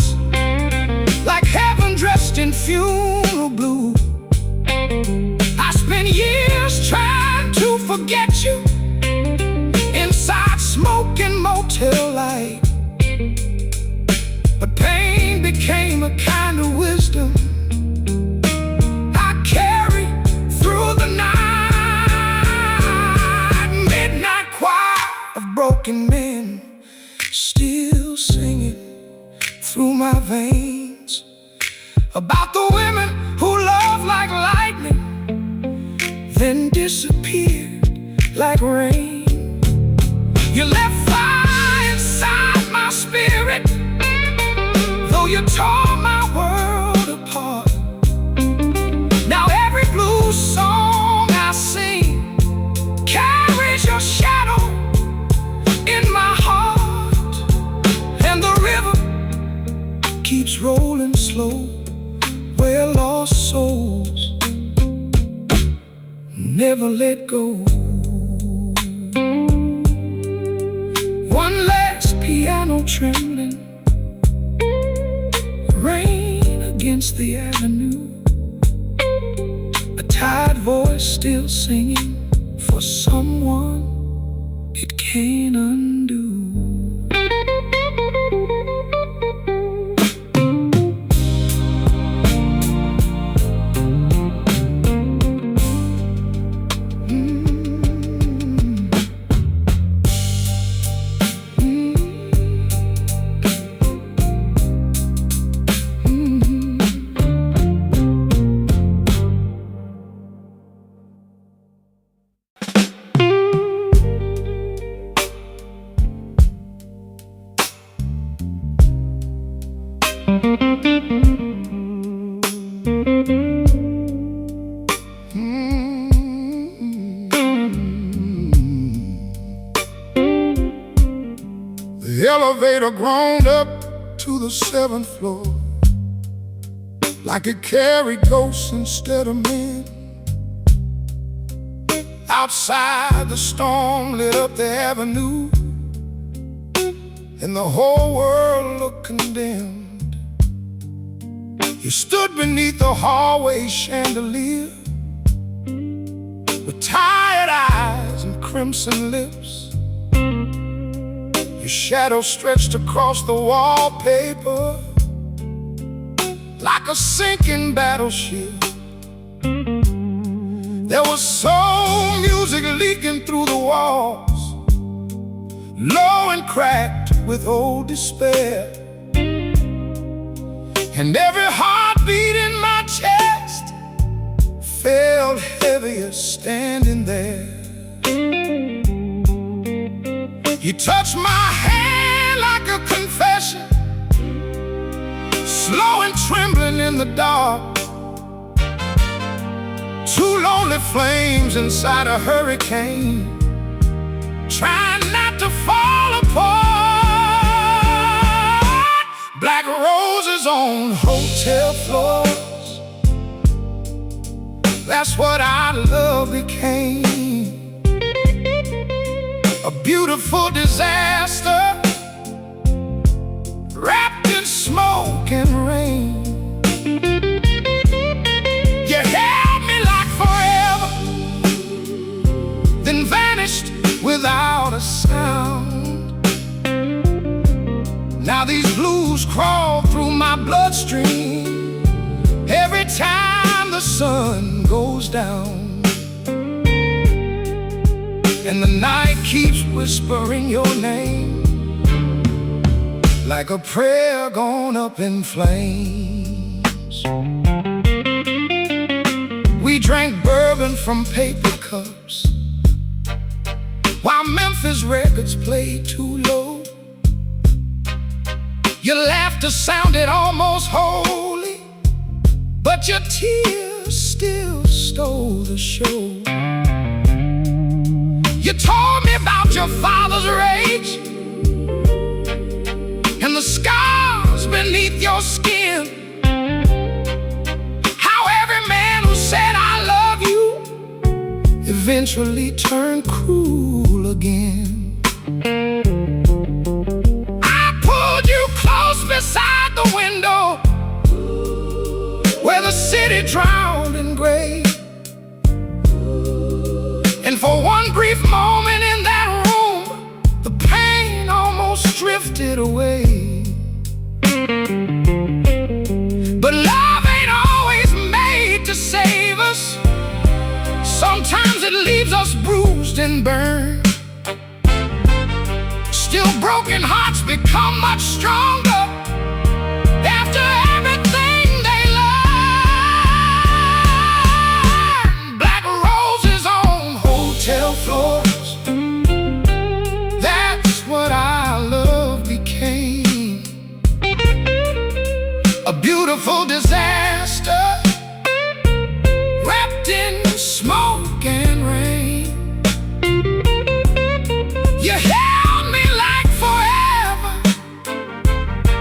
like heaven dressed in funeral blue. I spent years trying to forget you inside smoking Motel light, but pain became a kind of wisdom I carry through the night. Midnight choir of broken men still singing through my veins about the women who love like lightning, then disappeared like rain. You left fire inside my spirit, though you tore my world apart. Now every blues song I sing carries your shadow in my heart, and the river keeps rolling slow, where lost souls never let go. One last piano trembling, rain against the avenue, a tired voice still singing for someone it can't undo. The elevator groaned up to the 7th floor, like it carried ghosts instead of men. Outside, the storm lit up the avenue, and the whole world looked condemned. You stood beneath the hallway chandelier, with tired eyes and crimson lips. Your shadow stretched across the wallpaper like a sinking battleship. There was soul music leaking through the walls, low and cracked with old despair. And every heartbeat in my chest felt heavier standing there. You touched my hand like a confession, slow and trembling in the dark. Two lonely flames inside a hurricane, trying not to fall apart. Black roses on hotel floors, that's what our love became. A beautiful disaster, wrapped in smoke and rain. You held me like forever, then vanished without a sound. Now these blues crawl through my bloodstream every time the sun goes down. And the night keeps whispering your name, like a prayer gone up in flames. We drank bourbon from paper cups, while Memphis records played too low. Your laughter sounded almost holy, but your tears still stole the show. You told me about your father's rage and the scars beneath your skin, how every man who said I love you eventually turned cruel again. I pulled you close beside the window where the city drowned in gray. And for one brief moment in that room, the pain almost drifted away. But love ain't always made to save us. Sometimes it leaves us bruised and burned. Still, broken hearts become much stronger after everything they learn. Black roses on hotel floors, that's what our love became. A beautiful disaster, wrapped in smoke and rain. You held me like forever,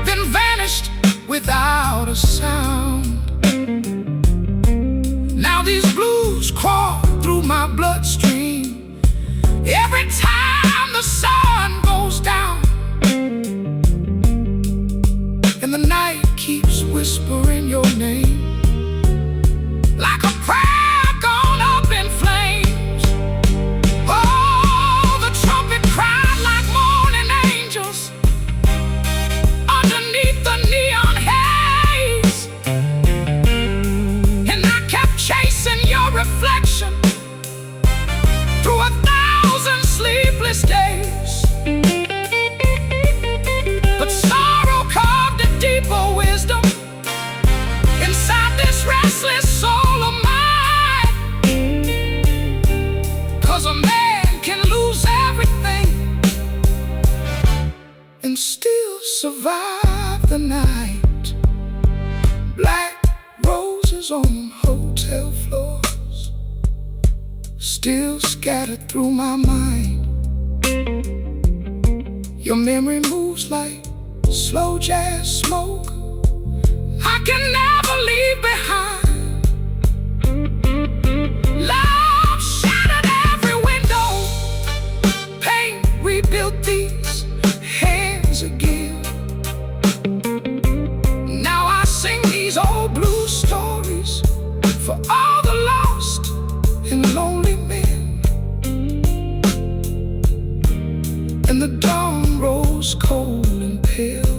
then vanished with a sound. Now these blues crawl through my bloodstream every time the sun goes down, and the night keeps whispering your name like a prayer gone up in flames. Oh, the trumpet cried like mourning angels underneath the neon haze, and I kept chasing your reflection through 1,000 sleepless days. But sorrow carved a deeper wisdom inside this restless soul of mine. 'Cause a man can lose everything and still survive the night. Black roses on hotel floors still scattered through my mind. Your memory moves like slow jazz smoke I can never leave behind. Love shattered every window, pain rebuilt these hands again. Now I sing these old blue stories for all the lost and lonely men. And the dawn rose cold and pale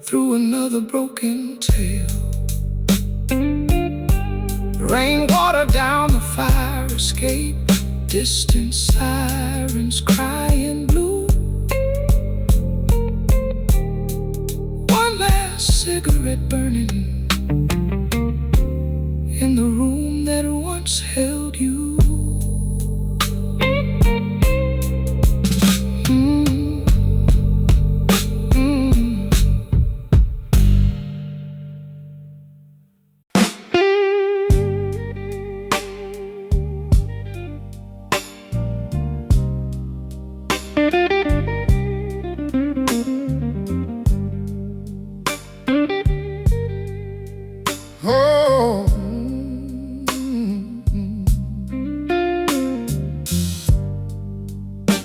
through another broken tale. Rainwater down the fire escape, distant sirens crying blue. One last cigarette burning in the room that once held you.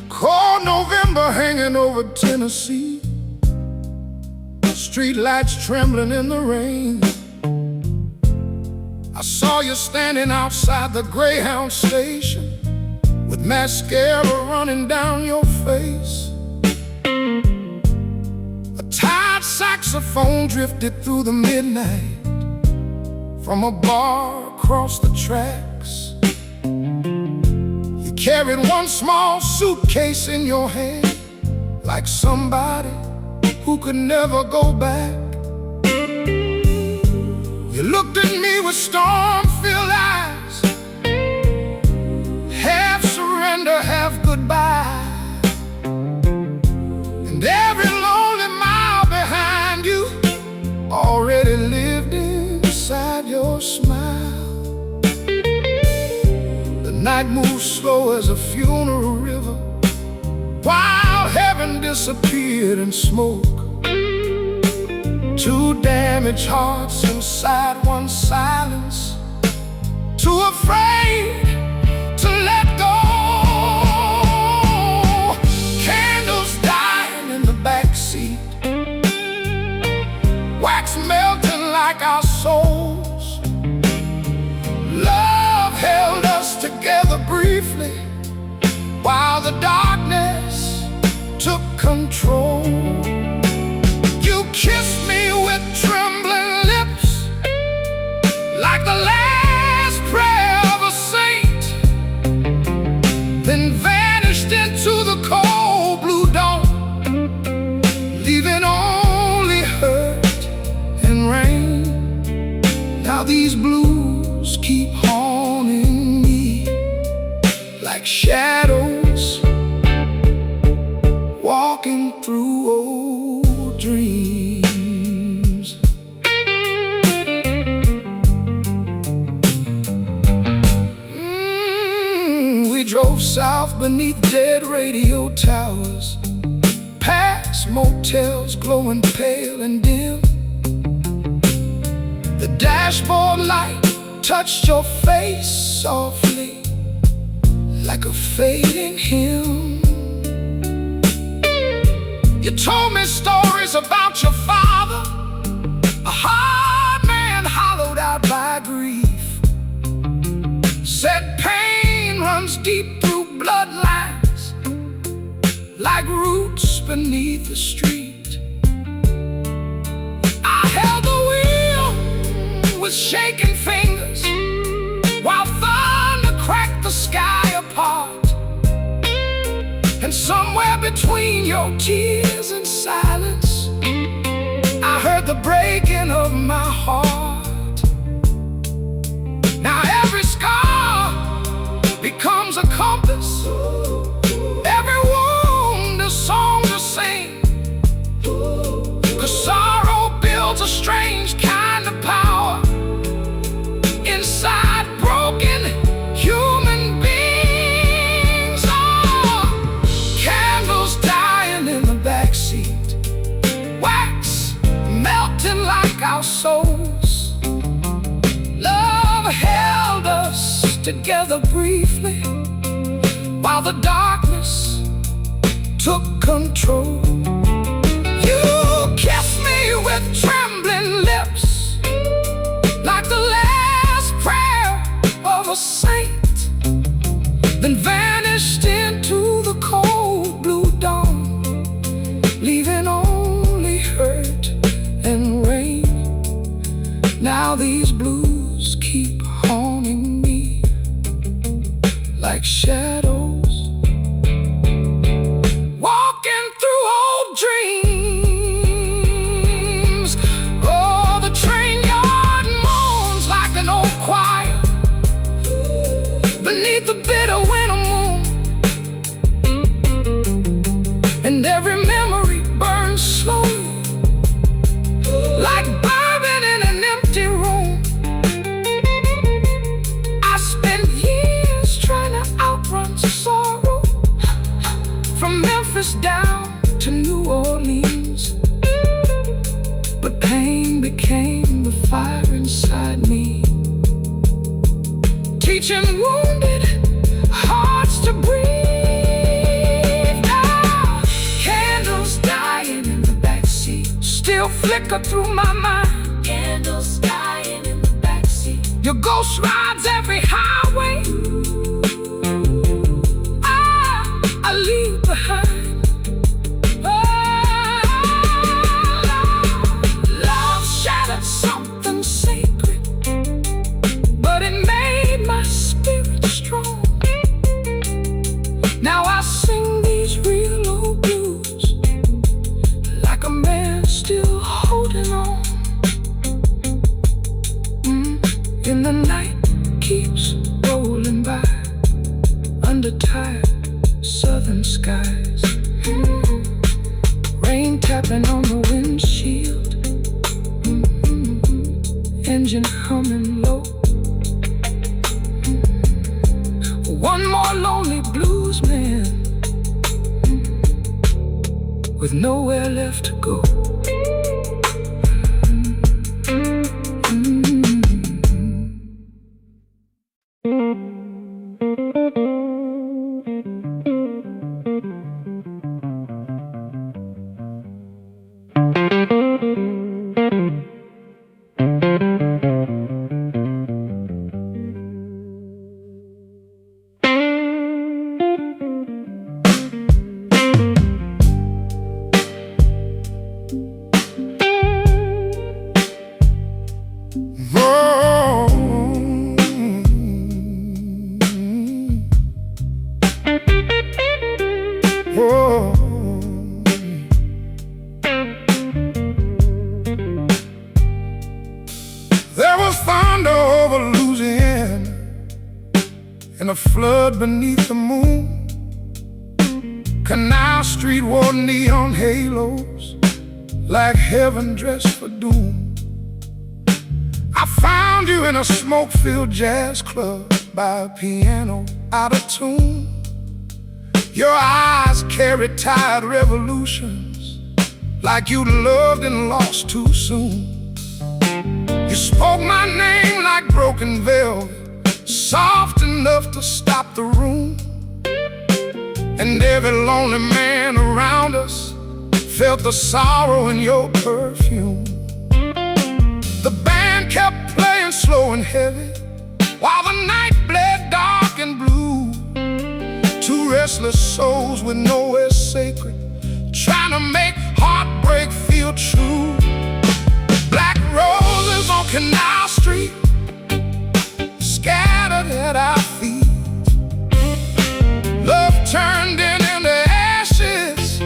Cold November hanging over Tennessee, street lights trembling in the rain. I saw you standing outside the Greyhound station with mascara running down your face. A tired saxophone drifted through the midnight from a bar across the tracks. You carried one small suitcase in your hand, like somebody who could never go back. You looked at me with storm-filled eyes, half surrender, half goodbye. And every lonely mile behind you already lived inside your smile. The night moved slow as a funeral river, while heaven disappeared in smoke. Two damaged hearts inside one silence, too afraid to let go. Candles dying in the backseat, wax melting like our souls. Love held us together briefly while the darkness took control. You kissed me with trembling lips like the last prayer of a saint, then vanished into the cold blue dawn, leaving only hurt and rain. Now these blues keep haunting me like shadows walking through old dreams. We drove south beneath dead radio towers, past motels glowing pale and dim. The dashboard light touched your face softly, like a fading hymn. You told me stories about your father, a hard man hollowed out by grief. Said pain runs deep through bloodlines, like roots beneath the street. I held the wheel with shaking fingers, while thunder cracked the sky apart. And somewhere between your tears and silence, I heard the breaking of my heart. Now every scar becomes a compass, every wound a song to sing. 'Cause sorrow builds a strange kind of power inside broken human beings. Oh, candles dying in the backseat, wax melting like our souls. Love held us together briefly, while the darkness took control. You kissed me with trembling lips, like the last prayer of a saint, then vanished into the cold blue dawn, leaving only hurt and rain. Now these blues keep haunting me like shadows, walking through old dreams. Oh, the train yard moans like an old choir beneath the bitter winter moon, and every memory burns slowly, like bourbon in an empty room. I spent years trying to outrun sorrow, from Memphis down to New Orleans, but pain became the fire inside me, teaching wounded hearts to breathe. Now, candles dying in the backseat still flicker through my mind. Candles dying in the backseat, your ghost rides every highway I leave behind. Love shattered something sacred, but it made my spirit strong. Now I sing these real old blues, like a man still holding on. And the night keeps rolling by under tired southern skies. Rain tapping on the windshield, engine humming low. One more lonely blues man with nowhere left to go. There was thunder over Louisiana and a flood beneath the moon. Canal Street wore neon halos like heaven dressed for doom. I found you in a smoke-filled jazz club by a piano out of tune. Your eyes carried tired revolutions, like you loved and lost too soon. You spoke my name like broken velvet, soft enough to stop the room. And every lonely man around us felt the sorrow in your perfume. The band kept playing slow and heavy, while the night bled dark and blue. Two restless souls with nowhere sacred, trying to make heartbreak feel true. Black roses on Canal Street, scattered at our feet. Love turned into ashes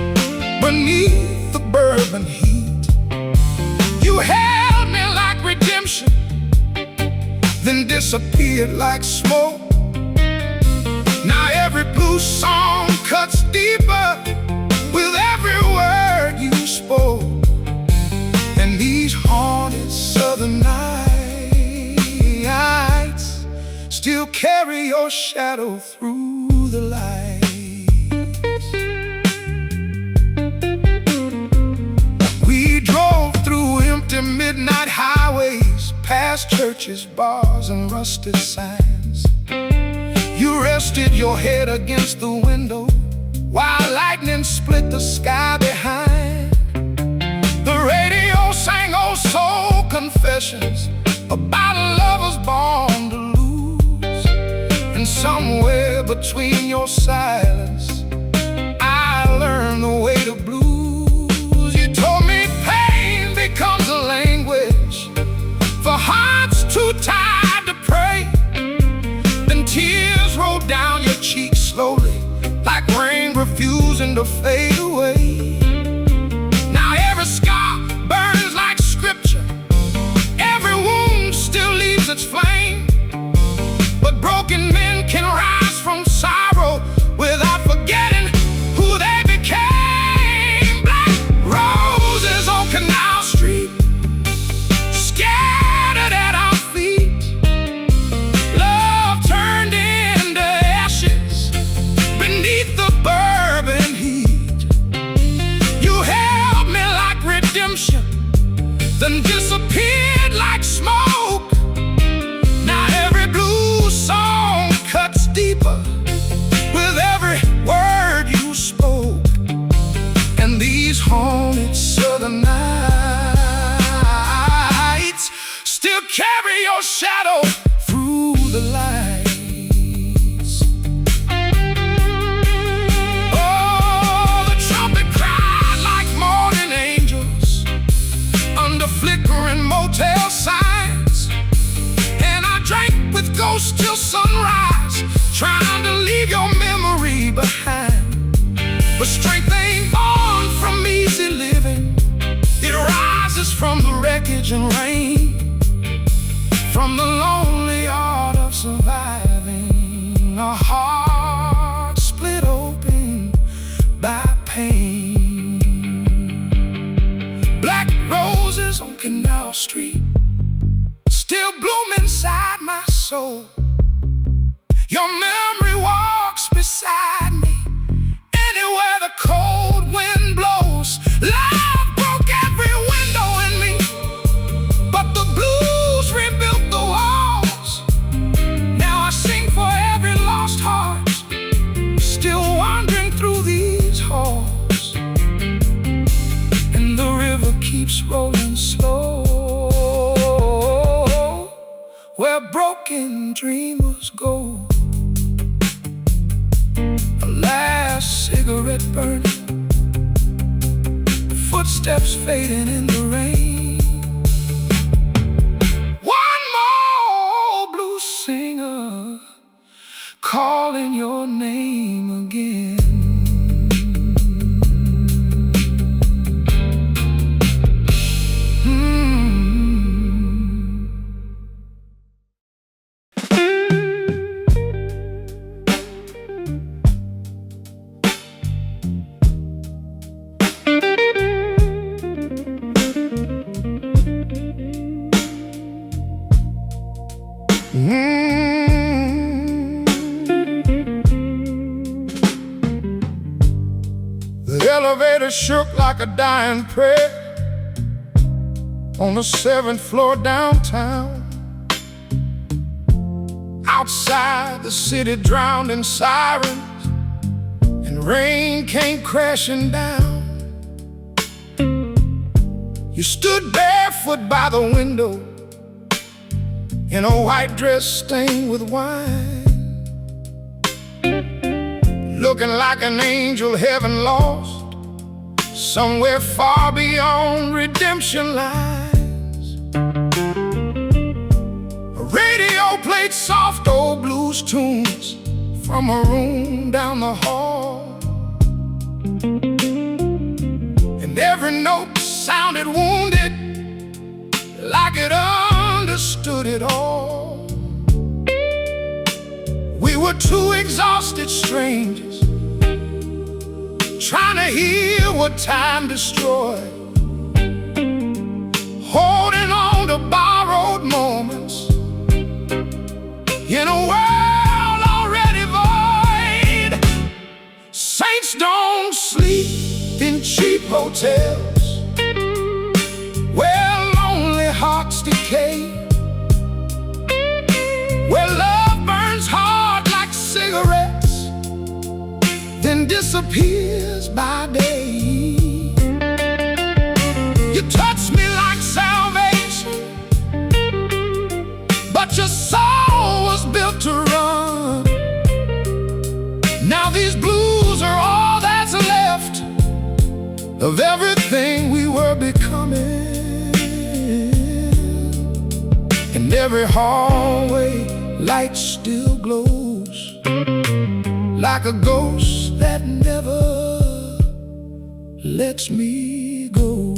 beneath the bourbon heat. You held me like redemption, then disappeared like smoke. Now every blue song cuts deeper with every word you spoke. And these haunted southern nights still carry your shadow through the lights. We drove through empty midnight highways, past churches, bars, and rusted signs. You rested your head against the window while lightning split the sky behind. The radio sang old soul confessions about a lover's born to lose. And somewhere between your silence, I learned the way to blues. You told me pain becomes a language for hearts too tired to pray. Then tears roll down your cheeks slowly, like rain refusing to fade away. Now every scar burns like scripture, every wound still leaves its flame. But broken men can rise from sorrow without forgetting who they became. Black roses on Canal Street, scattered at our feet. Love turned into ashes beneath the bourbon heat. You held me like redemption, then disappeared like smoke. Now every blue song cuts deeper with every word you spoke. And these haunted southern nights still carry your shadow through the lights. Oh, the trumpet cried like morning angels under flickering motel signs. And I drank with ghosts till sunrise, trying to leave your memory behind. But strength ain't born from easy living, it rises from the wreckage and rain, from the lonely art of surviving a heart split open by pain. Black roses on Canal Street still bloom inside my soul. Your memory walks beside me anywhere the cold wind blows. Love broke every window in me, but the blues rebuilt the walls. Now I sing for every lost heart still wandering through these halls. And the river keeps rolling slow, where broken dreamers go. A last cigarette burning, footsteps fading in the rain. One more blues singer calling your name again. The elevator shook like a dying prayer. on the 7th floor downtown. Outside, the city drowned in sirens, and rain came crashing down. You stood barefoot by the window in a white dress stained with wine, looking like an angel heaven lost somewhere far beyond redemption lines. A radio played soft old blues tunes from a room down the hall, and every note sounded wounded, like it understood it all. We were two exhausted strangers, trying to heal what time destroyed, holding on to borrowed moments in a world already void. Saints don't sleep in cheap hotels where lonely hearts decay, where love burns hard like cigarettes, then disappears by day. You touched me like salvation, but your soul was built to run. Now these blues are all that's left of everything we were becoming. And every hallway light still glows like a ghost that never lets me go.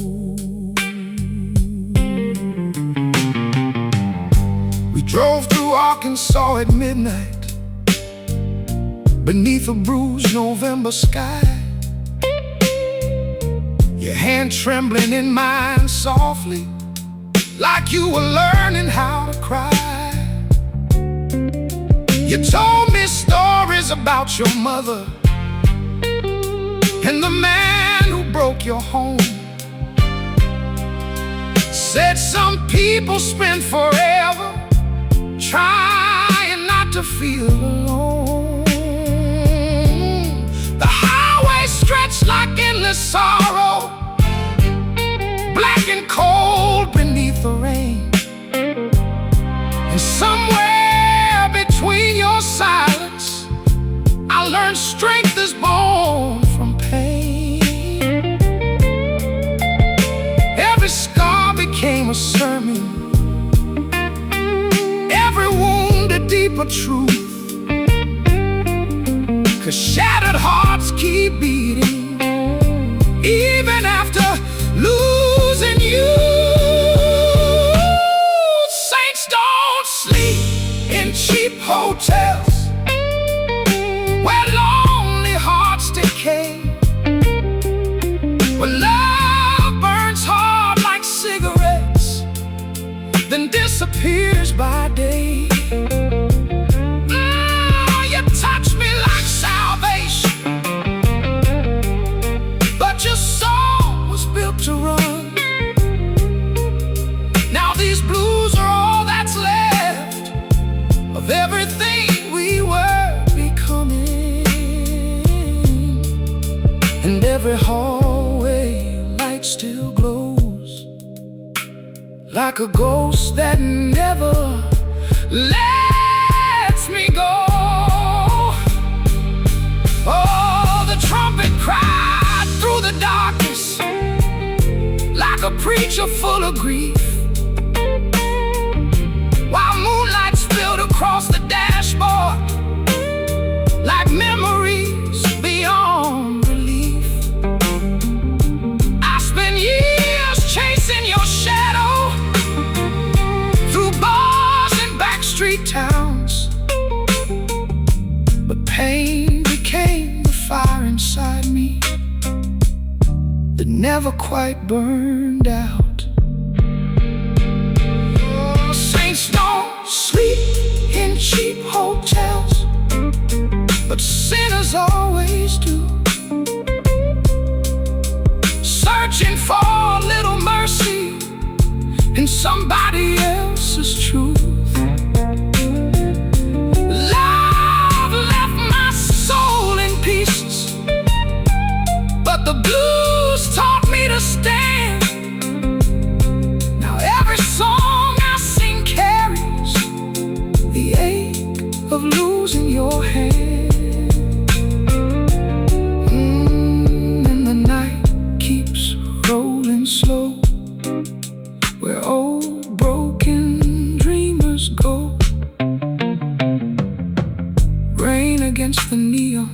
We drove through Arkansas at midnight beneath a bruised November sky, your hand trembling in mine softly, like you were learning how to cry. You told me stories about your mother and the man who broke your home. Said some people spend forever trying not to feel alone. The highway stretched like endless sorrow, black and cold beneath the rain. And somewhere between your silence, I learned strength is born from pain. Every scar became a sermon, every wound a deeper truth. 'Cause shattered hearts keep beating even after losing you. Saints don't sleep in cheap hotels where lonely hearts decay, where love burns hard like cigarettes, then disappears by day. You touch me like salvation, but your soul was built to run. Now these blues are all that's left of everything we were becoming. And every hallway light still glows like a ghost that never lets me go. Oh, the trumpet cried through the darkness like a preacher full of grief, while moonlight spilled across the dashboard like memories beyond relief. I spent years chasing your shadow through bars and backstreet towns, but pain became the fire inside me that never quite burned out. Oh, saints don't sleep in cheap hotels, but sinners always do, searching for a little mercy somebody else's truth. Love left my soul in pieces, but the blues taught me to stand. Now every song I sing carries the ache of losing your hand. And the night keeps rolling slow, where old broken dreamers go. Rain against the neon,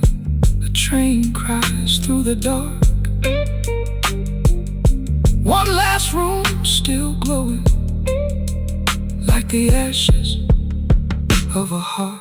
the train cries through the dark. One last room still glowing, like the ashes of a heart.